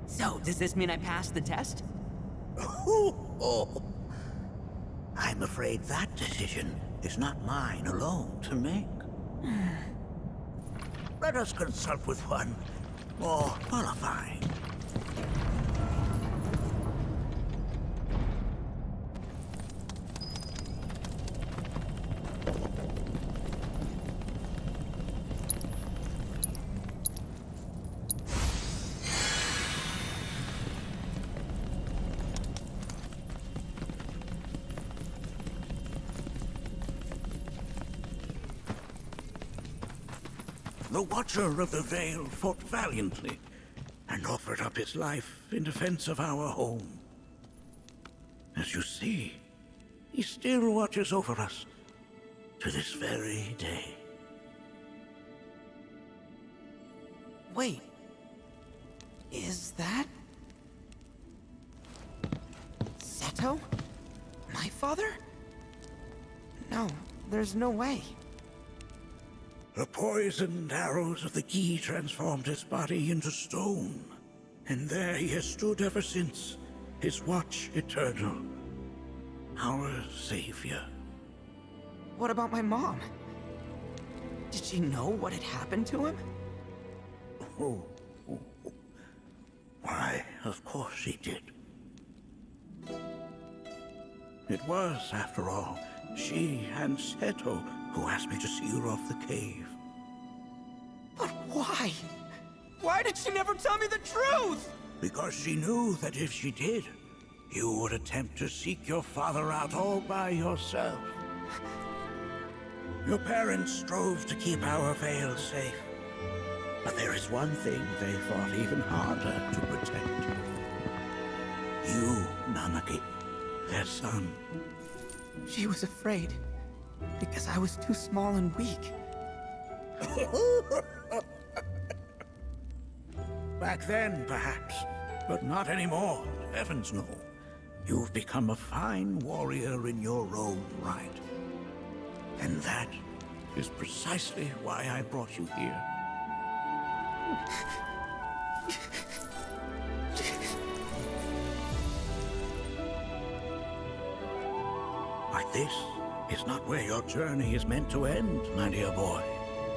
So, does this mean I passed the test? I'm afraid that decision is not mine alone to make. Let us consult with one more qualified. The Watcher of the Veil fought valiantly and offered up his life in defense of our home. As you see, he still watches over us to this very day. Wait. Is that... Seto? My father? No, there's no way. The poisoned arrows of the key transformed his body into stone, and there he has stood ever since, his watch eternal, our savior. What about my mom? Did she know what had happened to him? Why, of course she did. It was, after all, she and Seto who asked me to seal off the cave. But why? Why did she never tell me the truth? Because she knew that if she did, you would attempt to seek your father out all by yourself. Your parents strove to keep our veil safe. But there is one thing they fought even harder to protect. You, Nanaki, their son. She was afraid because I was too small and weak. Back then, perhaps, but not anymore. Heavens no. You've become a fine warrior in your own right. And that is precisely why I brought you here. But this is not where your journey is meant to end, my dear boy.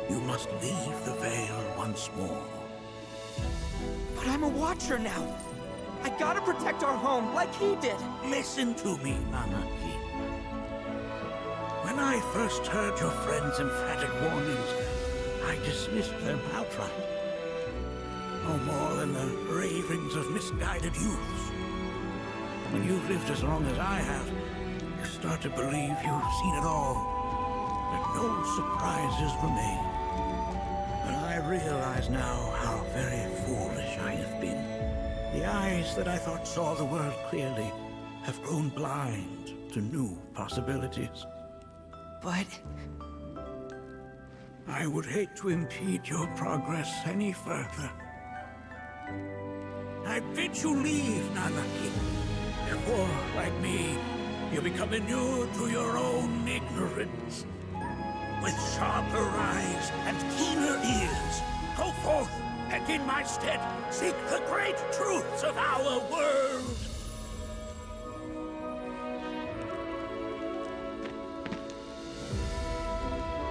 You must leave the Vale once more. But I'm a Watcher now. I gotta protect our home like he did. Listen to me, Nanaki. When I first heard your friend's emphatic warnings, I dismissed them outright. No more than the ravings of misguided youths. When you've lived as long as I have, you start to believe you've seen it all, that no surprises remain. But I realize now how very foolish I have been. The eyes that I thought saw the world clearly have grown blind to new possibilities. But I would hate to impede your progress any further. I bid you leave, Nanaki, before, like me, you become inured to your own ignorance. With sharper eyes and keener ears, go forth and in my stead seek the great truths of our world.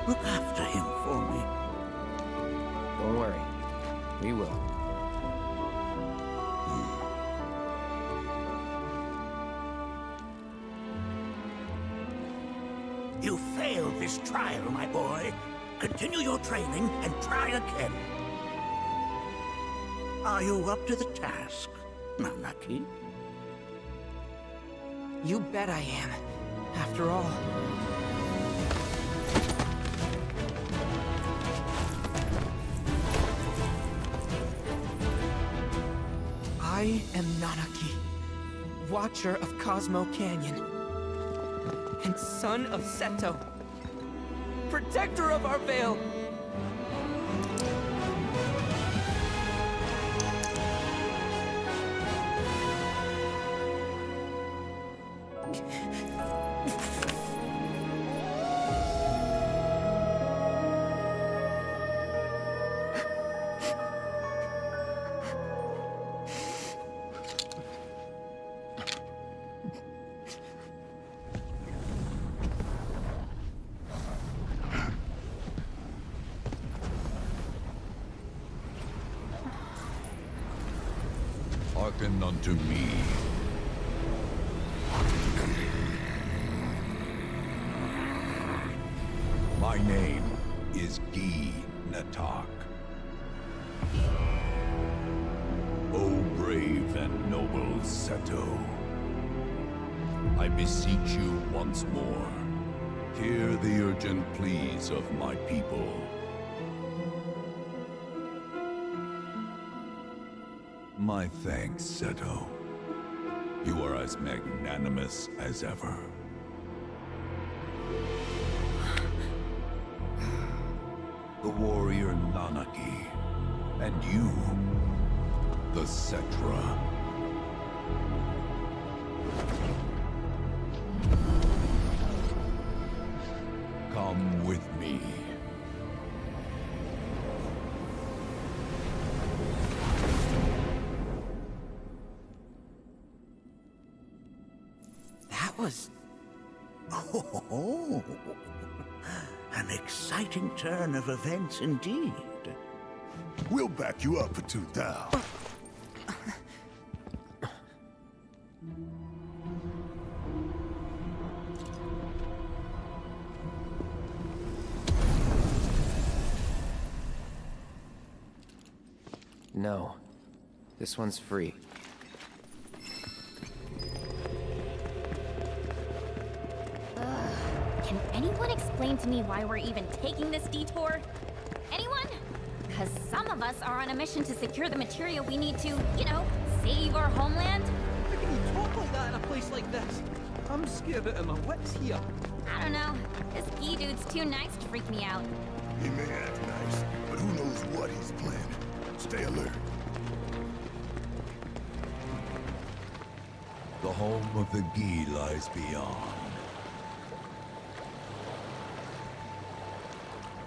Look after him for me. Don't worry. We will. You failed this trial, my boy. Continue your training and try again. Are you up to the task, Nanaki? you bet I am. After all. I am Nanaki, Watcher of Cosmo Canyon, and son of Seto, protector of our Vale. Hearken unto me. My name is Gi Natak. O brave and noble Seto, I beseech you once more, hear the urgent pleas of my people. My thanks, Seto. You are as magnanimous as ever. The warrior Nanaki, and you, the Cetra. Come with me. Was... Oh, an exciting turn of events indeed. We'll back you up for 2,000. No. This one's free. Can anyone explain to me why we're even taking this detour? Anyone? because some of us are on a mission to secure the material we need to, you know, save our homeland. How can you talk like that in a place like this? I'm scared out of my wits here. I don't know. This Guy dude's too nice to freak me out. He may act nice, but who knows what he's planning. Stay alert. The home of the Guy lies beyond.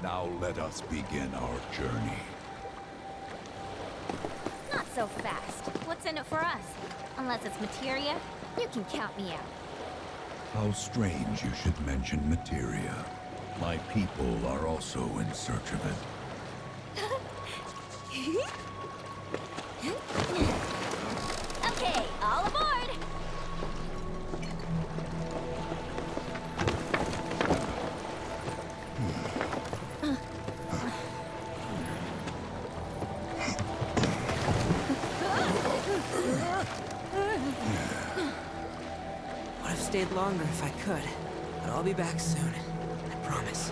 Now let us begin our journey. Not so fast. What's in it for us? Unless it's materia, you can count me out. How strange you should mention materia. My people are also in search of it. Okay, all aboard! Would have stayed longer if I could, but I'll be back soon. I promise.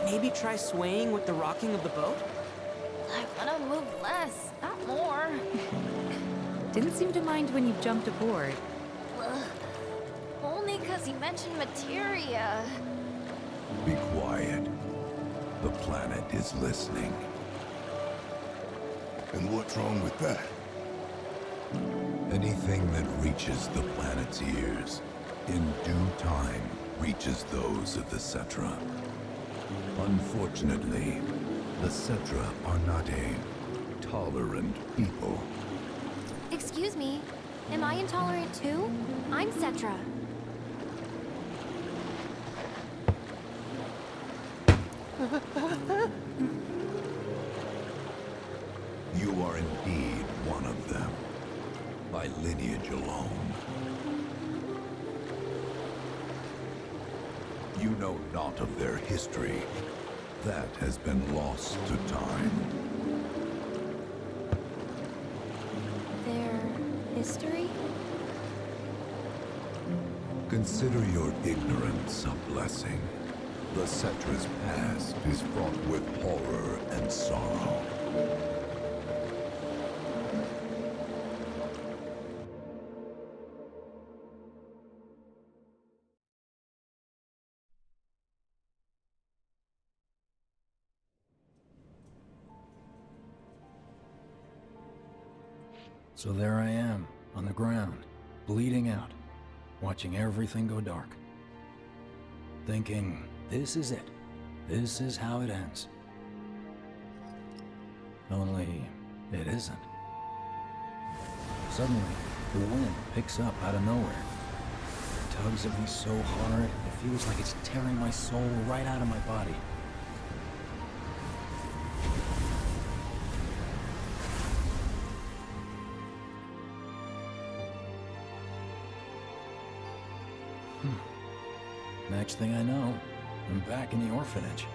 Maybe try swaying with the rocking of the boat? I wanna move less, not more. Didn't seem to mind when you jumped aboard. Only because he mentioned materia. Be quiet. The planet is listening. And what's wrong with that? Anything that reaches the planet's ears, in due time, reaches those of the Cetra. Unfortunately, the Cetra are not a tolerant people. Excuse me, am I intolerant too? I'm Cetra. You are indeed one of them, by lineage alone. You know not of their history. That has been lost to time. Their history? Consider your ignorance a blessing. The Cetra's past is fraught with horror and sorrow. So there I am, on the ground, bleeding out, watching everything go dark. Thinking, this is it. This is how it ends. Only, it isn't. Suddenly, the wind picks up out of nowhere. It tugs at me so hard, it feels like it's tearing my soul right out of my body. Next thing I know, I'm back in the orphanage.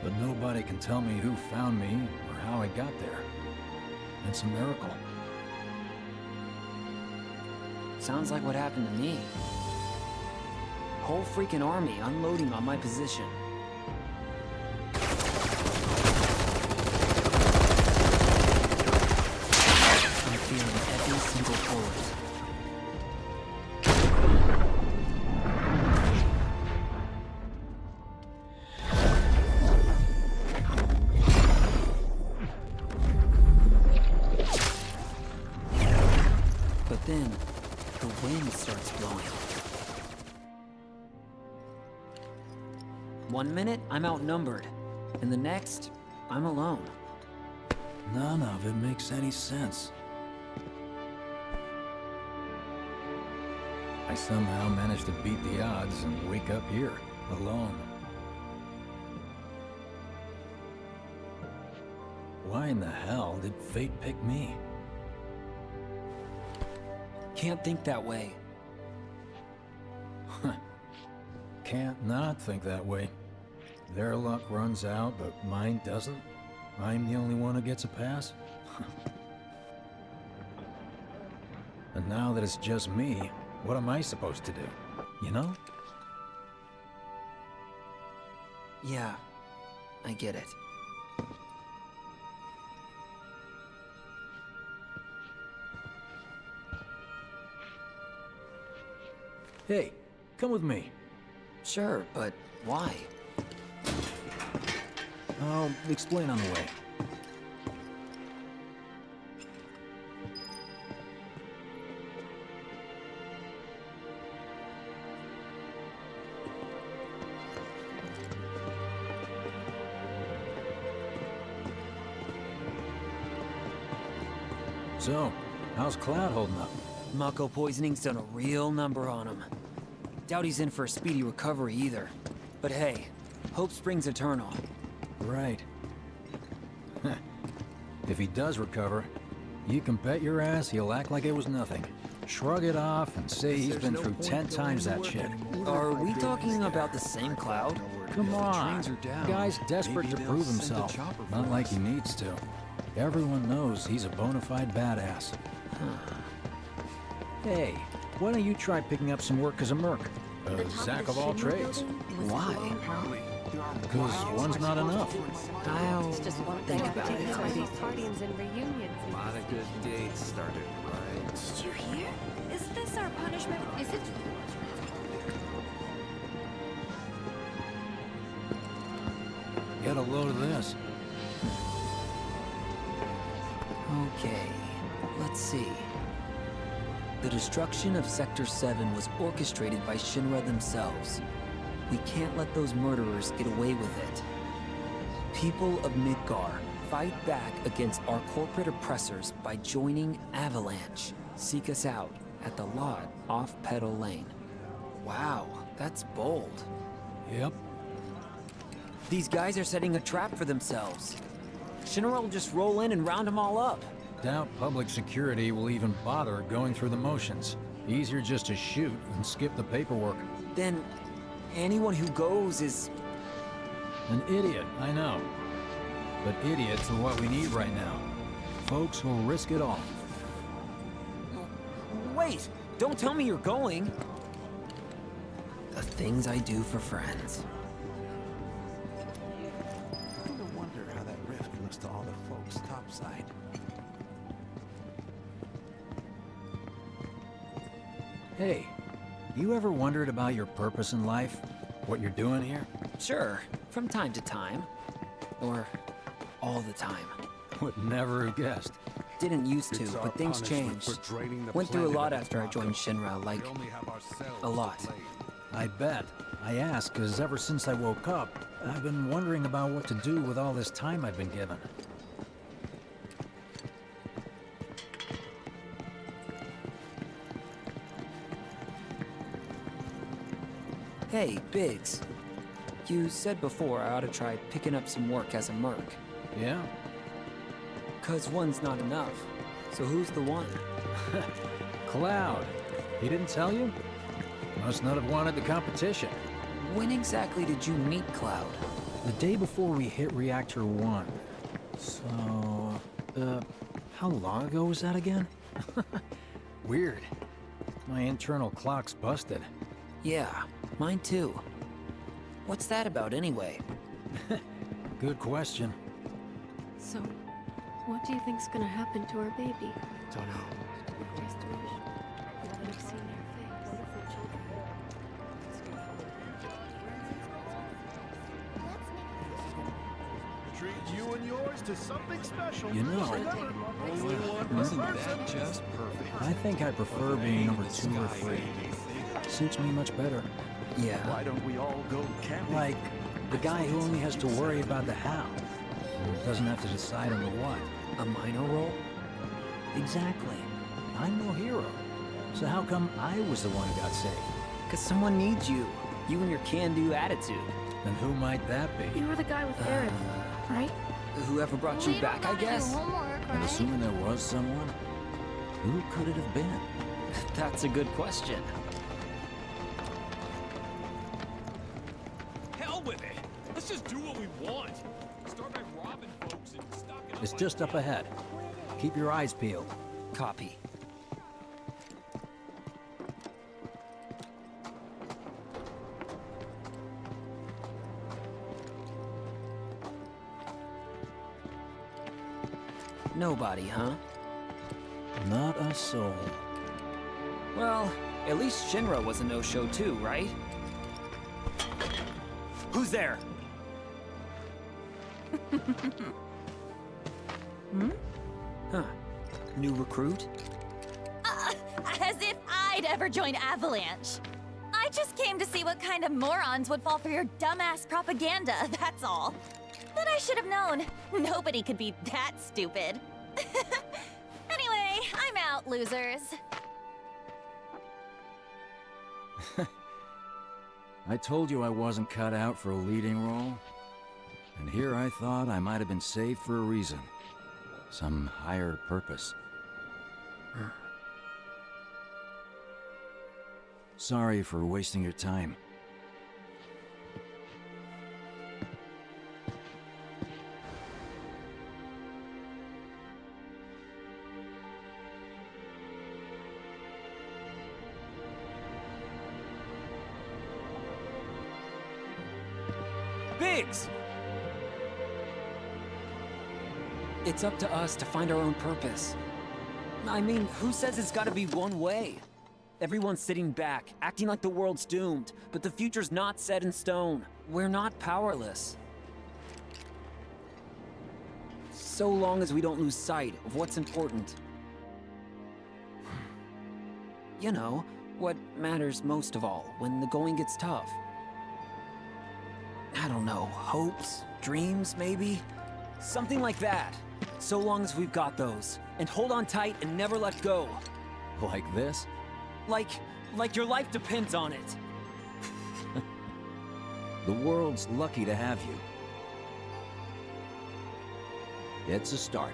But nobody can tell me who found me or how I got there. It's a miracle. Sounds like what happened to me. Whole freaking army unloading on my position. I'm feeling every single bullet. Then, the wind starts blowing. 1 minute, I'm outnumbered. And the next, I'm alone. None of it makes any sense. I somehow managed to beat the odds and wake up here, alone. Why in the hell did fate pick me? Can't think that way. Can't not think that way. Their luck runs out, but mine doesn't. I'm the only one who gets a pass? And now that it's just me, what am I supposed to do? You know? Yeah, I get it. Hey, come with me. Sure, but why? I'll explain on the way. So, how's Cloud holding up? Mako poisoning's done a real number on him. Doubt he's in for a speedy recovery either. But hey, hope springs eternal. Right. If he does recover, you can bet your ass he'll act like it was nothing. Shrug it off and say he's been through 10 times that shit. Are we talking about the same Cloud? Come on, guy's desperate to prove himself. Not like he needs to. Everyone knows he's a bona fide badass. Hey, why don't you try picking up some work as a merc? A Zack of all trades. Why? Because one's not enough. I'll Just one think about it. These parties and reunions. A lot of good dates started right. Did you hear? Is this our punishment? Is it? Get a load of this. Okay, let's see. The destruction of Sector 7 was orchestrated by Shinra themselves. We can't let those murderers get away with it. People of Midgar, fight back against our corporate oppressors by joining Avalanche. Seek us out at the lot off Petal Lane. Wow, that's bold. Yep. These guys are setting a trap for themselves. Shinra will just roll in and round them all up. Doubt public security will even bother going through the motions. Easier just to shoot and skip the paperwork. Then, anyone who goes is... An idiot, I know. But idiots are what we need right now. Folks who'll risk it all. Wait! Don't tell me you're going! The things I do for friends. I wonder how that rift looks to all the folks topside. Hey, you ever wondered about your purpose in life? What you're doing here? Sure, from time to time. Or all the time. Would never have guessed. Didn't used to, but things changed. Went through a lot after I joined Shinra, like, a lot. I bet. I ask, because ever since I woke up, I've been wondering about what to do with all this time I've been given. Hey, Biggs. You said before I ought to try picking up some work as a merc. Yeah? 'Cause one's not enough. So who's the one? Cloud. He didn't tell you? Must not have wanted the competition. When exactly did you meet Cloud? The day before we hit Reactor 1. So... how long ago was that again? Weird. My internal clock's busted. Yeah, mine too. What's that about anyway? Good question. So, what do you think's gonna happen to our baby? Don't know. Just wish you could have seen their face. Wonderful children. Treat you and yours to something special. You know, Remember, only one Isn't person. that just perfect? I think I prefer being number 2 or 3. Suits me much better. Yeah. Why don't we all go camping? Like, the guy who only has to worry about the how. And doesn't have to decide on the what. A minor role? Exactly. I'm no hero. So how come I was the one who got saved? 'Cause someone needs you. You and your can-do attitude. And who might that be? You were the guy with Aerith, right? Whoever brought you back, I guess? And assuming there was someone, who could it have been? That's a good question. Hell with it! Let's just do what we want! Start by robbing folks and stocking up It's on just up ahead. Keep your eyes peeled. Copy. Nobody, huh? Not a soul. Well, at least Shinra was a no-show too, right? Who's there? Huh. New recruit? As if I'd ever join Avalanche. I just came to see what kind of morons would fall for your dumbass propaganda, that's all. But I should have known. Nobody could be that stupid. Anyway, I'm out, losers. I told you I wasn't cut out for a leading role. And here I thought I might have been saved for a reason. Some higher purpose. Sorry for wasting your time. Biggs! It's up to us to find our own purpose. I mean, who says it's gotta be one way? Everyone's sitting back, acting like the world's doomed, but the future's not set in stone. We're not powerless. So long as we don't lose sight of what's important. You know, what matters most of all when the going gets tough. I don't know, hopes, dreams, maybe? Something like that. So long as we've got those. And hold on tight and never let go. Like this? Like your life depends on it. The world's lucky to have you. It's a start.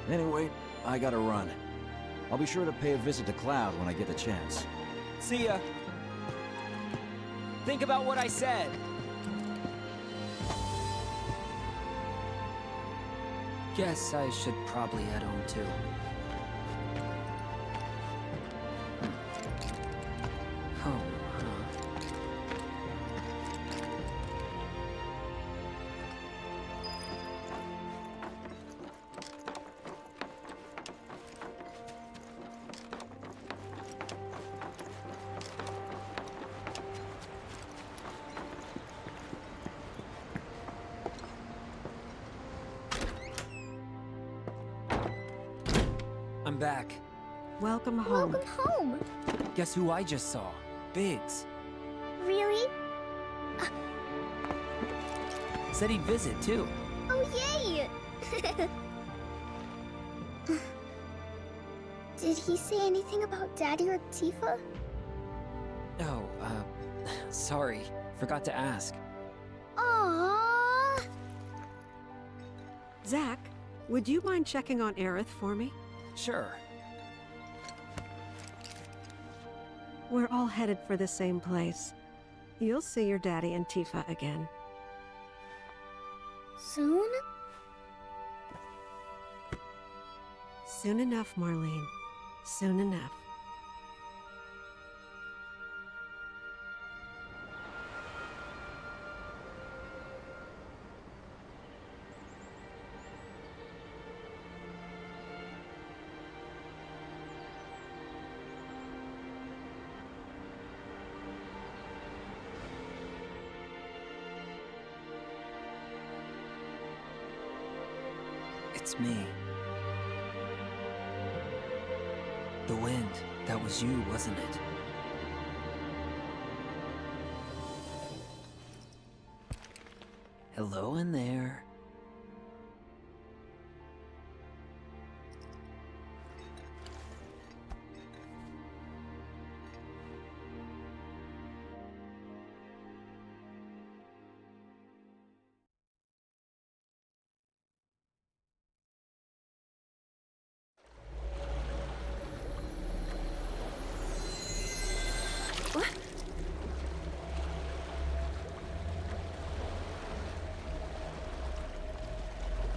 Anyway, I gotta run. I'll be sure to pay a visit to Cloud when I get the chance. See ya. Think about what I said. Guess I should probably head home too. Home, huh? I'm back. Welcome home. Welcome home. Guess who I just saw? Biggs. Really? Said he'd visit, too. Oh, yay! Did he say anything about Daddy or Tifa? Oh, sorry. Forgot to ask. Aww. Zach, would you mind checking on Aerith for me? Sure. We're all headed for the same place. You'll see your daddy and Tifa again. Soon? Soon enough, Marlene. Soon enough. It's me. The wind. That was you, wasn't it? Hello in there.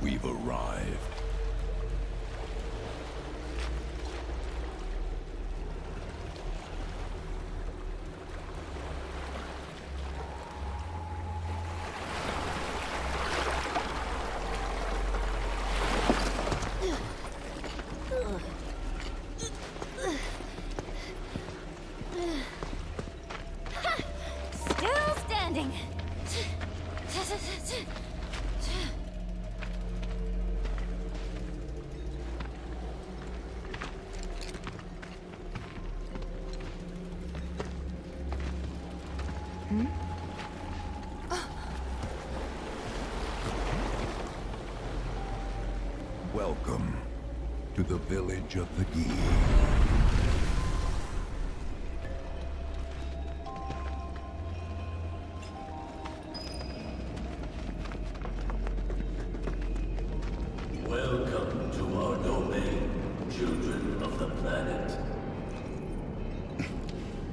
we've arrived. Still standing. Welcome to the village of the Gi. Welcome to our domain, children of the planet.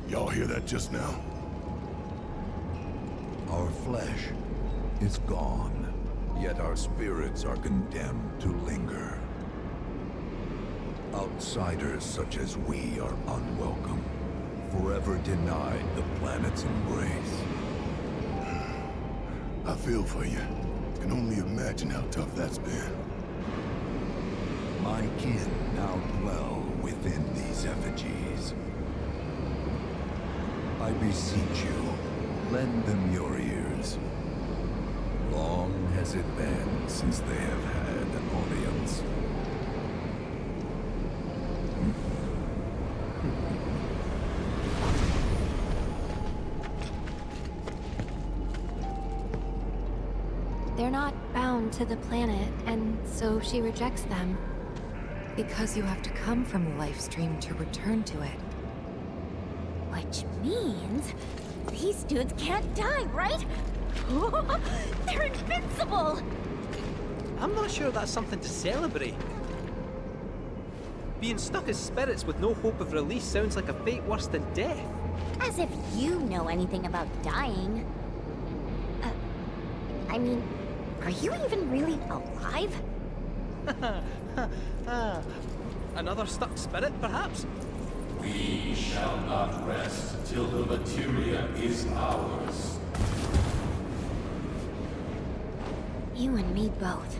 Y'all hear that just now? Our flesh is gone, yet our spirits are condemned to linger. Outsiders such as we are unwelcome, forever denied the planet's embrace. I feel for you. Can only imagine how tough that's been. My kin now dwell within these effigies. I beseech you, lend them your ears. Long has it been since they have had an audience. They're not bound to the planet, and so she rejects them. Because you have to come from the life stream to return to it. Which means these dudes can't die, right? They're invincible! I'm not sure that's something to celebrate. Being stuck as spirits with no hope of release sounds like a fate worse than death. As if you know anything about dying. I mean, are you even really alive? Another stuck spirit, perhaps? We shall not rest till the materia is ours. You and me both.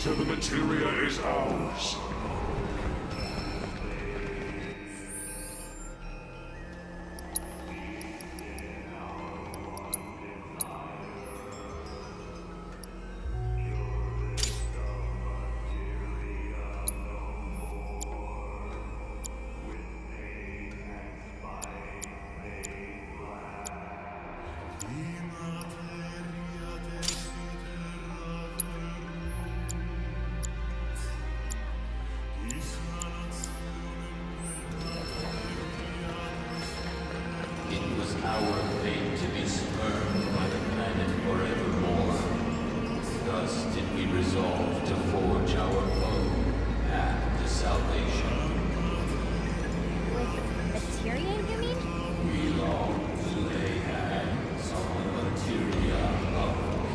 Till the materia is ours. Our fate to be spurned by the planet forevermore. Thus did we resolve to forge our own path to salvation. With materia, you mean? We long to lay hands on the materia of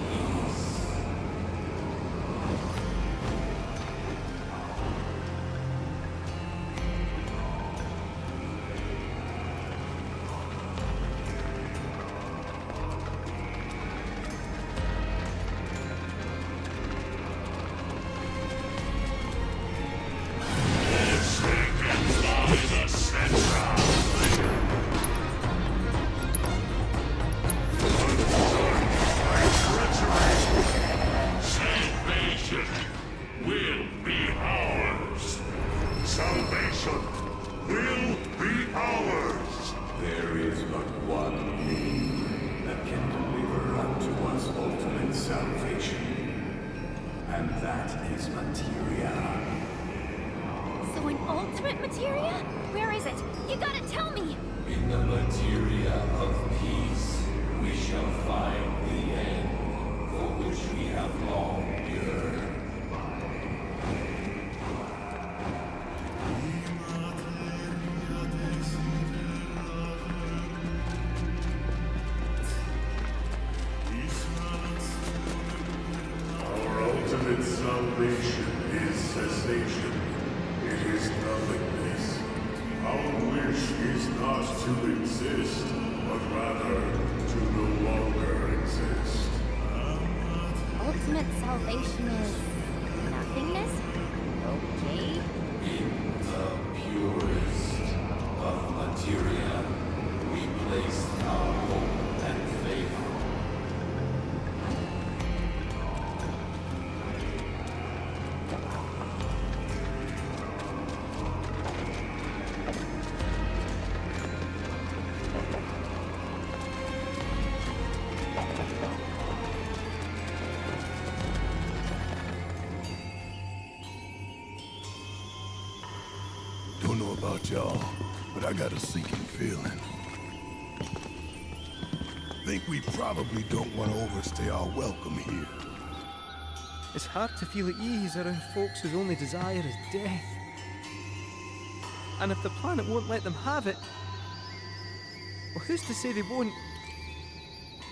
peace. one being that can deliver unto us ultimate salvation. And that is materia. So an ultimate materia? Where is it? You gotta tell me! In the materia of peace, we shall find the end for which we have long yearned. Our ultimate salvation is cessation. It is nothingness. Our wish is not to exist, but rather to no longer exist. Ultimate salvation is nothingness? Okay. In the purest of materia, we place our hope and faith. Don't know about y'all, but I got a sinking feeling. Think we probably don't want to overstay our welcome here. It's hard to feel at ease around folks whose only desire is death. And if the planet won't let them have it, well, who's to say they won't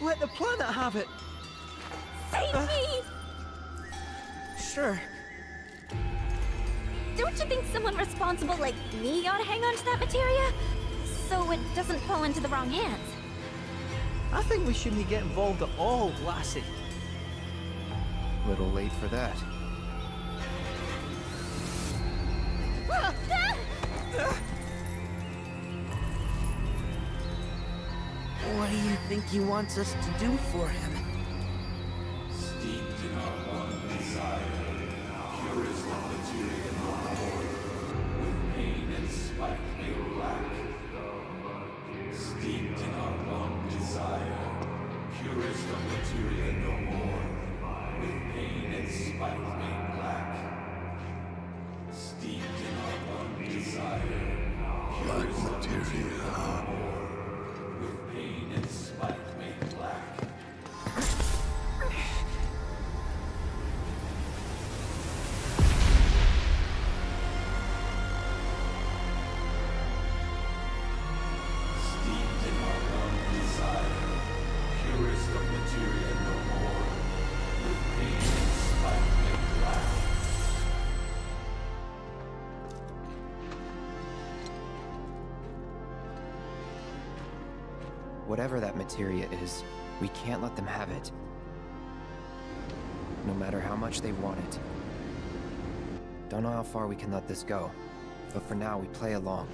let the planet have it? Save me! Sure. Don't you think someone responsible like me ought to hang on to that materia? So it doesn't fall into the wrong hands. I think we shouldn't get involved at all, lassie. Little late for that. What do you think he wants us to do for him? Steeped in our one desire, purest of materia no more, with pain and spite made black. Steeped in our one desire, purest of materia no more, with pain and spite made black. Steeped in our one desire, purest of materia no more, with pain and spite made black. Steeped in our one desire, purest of materia no more, with pain and spite made black. Whatever that materia is, we can't let them have it. No matter how much they want it. Don't know how far we can let this go, but for now we play along.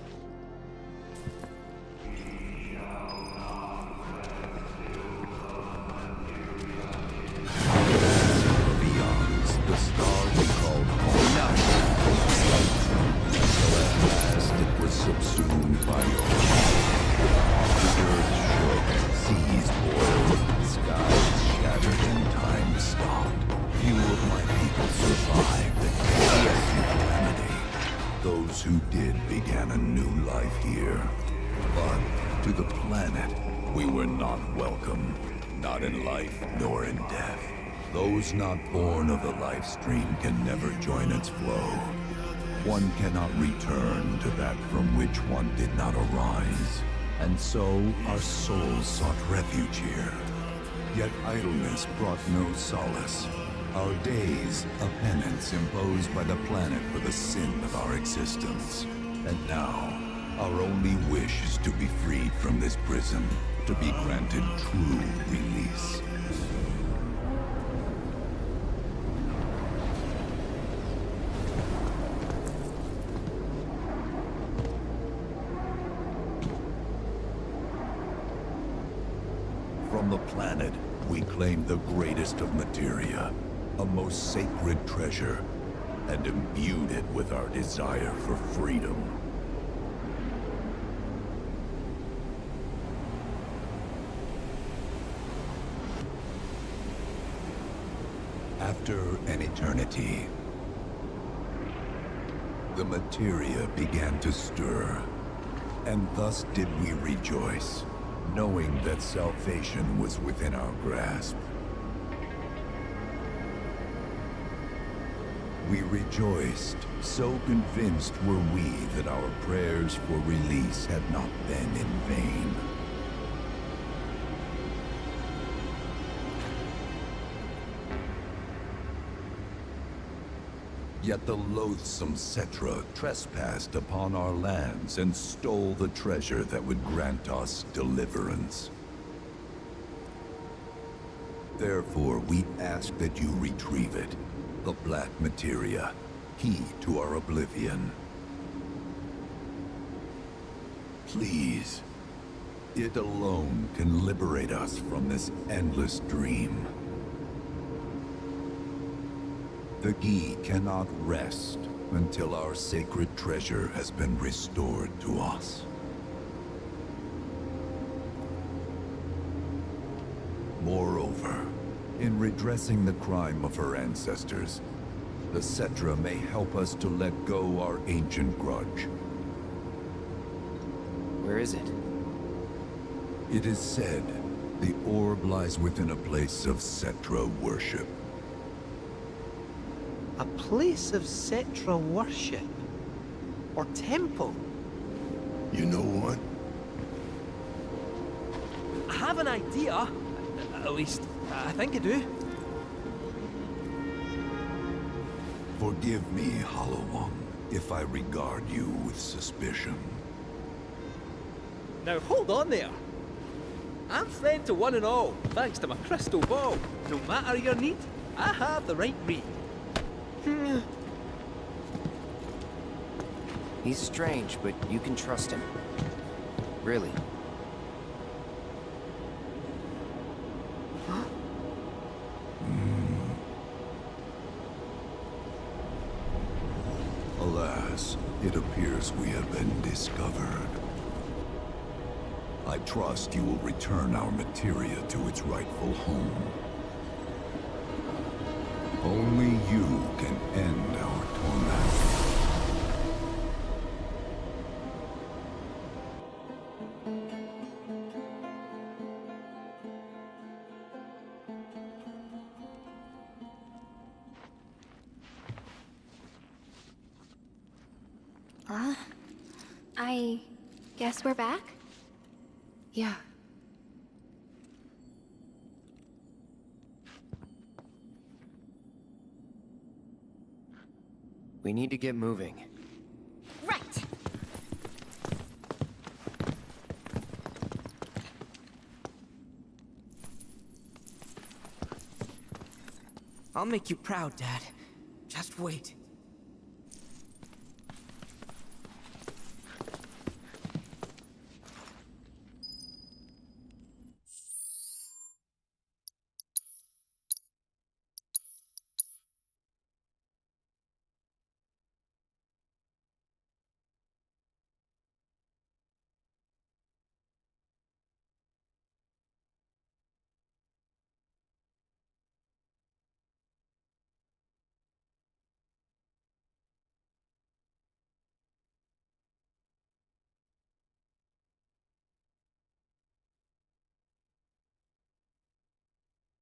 Beyond the star we called home. So at last it was subsumed by your the earth shook, seas boiled, skies shattered, and time stopped. Few of my people survived the chaos and calamity. Those who did began a new life here. But to the planet, we were not welcome. Not in life, nor in death. Those not born of the life stream can never join its flow. One cannot return to that from which one did not arise. And so our souls sought refuge here. Yet idleness brought no solace. Our days, a penance imposed by the planet for the sin of our existence. And now, our only wish is to be freed from this prison, to be granted true release. From the planet, we claim the greatest of materia, a most sacred treasure, and imbued it with our desire for freedom. eternity. The materia began to stir, and thus did we rejoice, knowing that salvation was within our grasp. We rejoiced, so convinced were we that our prayers for release had not been in vain. Yet the loathsome Cetra trespassed upon our lands and stole the treasure that would grant us deliverance. Therefore, we ask that you retrieve it, the black materia, key to our oblivion. Please, it alone can liberate us from this endless dream. The Gi cannot rest until our sacred treasure has been restored to us. Moreover, in redressing the crime of her ancestors, the Cetra may help us to let go our ancient grudge. Where is it? It is said the orb lies within a place of Cetra worship. A place of Cetra worship? Or temple? You know what? I have an idea. At least, I think I do. Forgive me, Hollow One, if I regard you with suspicion. Now hold on there. I'm friend to one and all, thanks to my crystal ball. No matter your need, I have the right read. He's strange, but you can trust him. Really. Alas, it appears we have been discovered. I trust you will return our materia to its rightful home. Only you can end our torment. I guess we're back? Yeah. We need to get moving. Right. I'll make you proud, Dad. Just wait.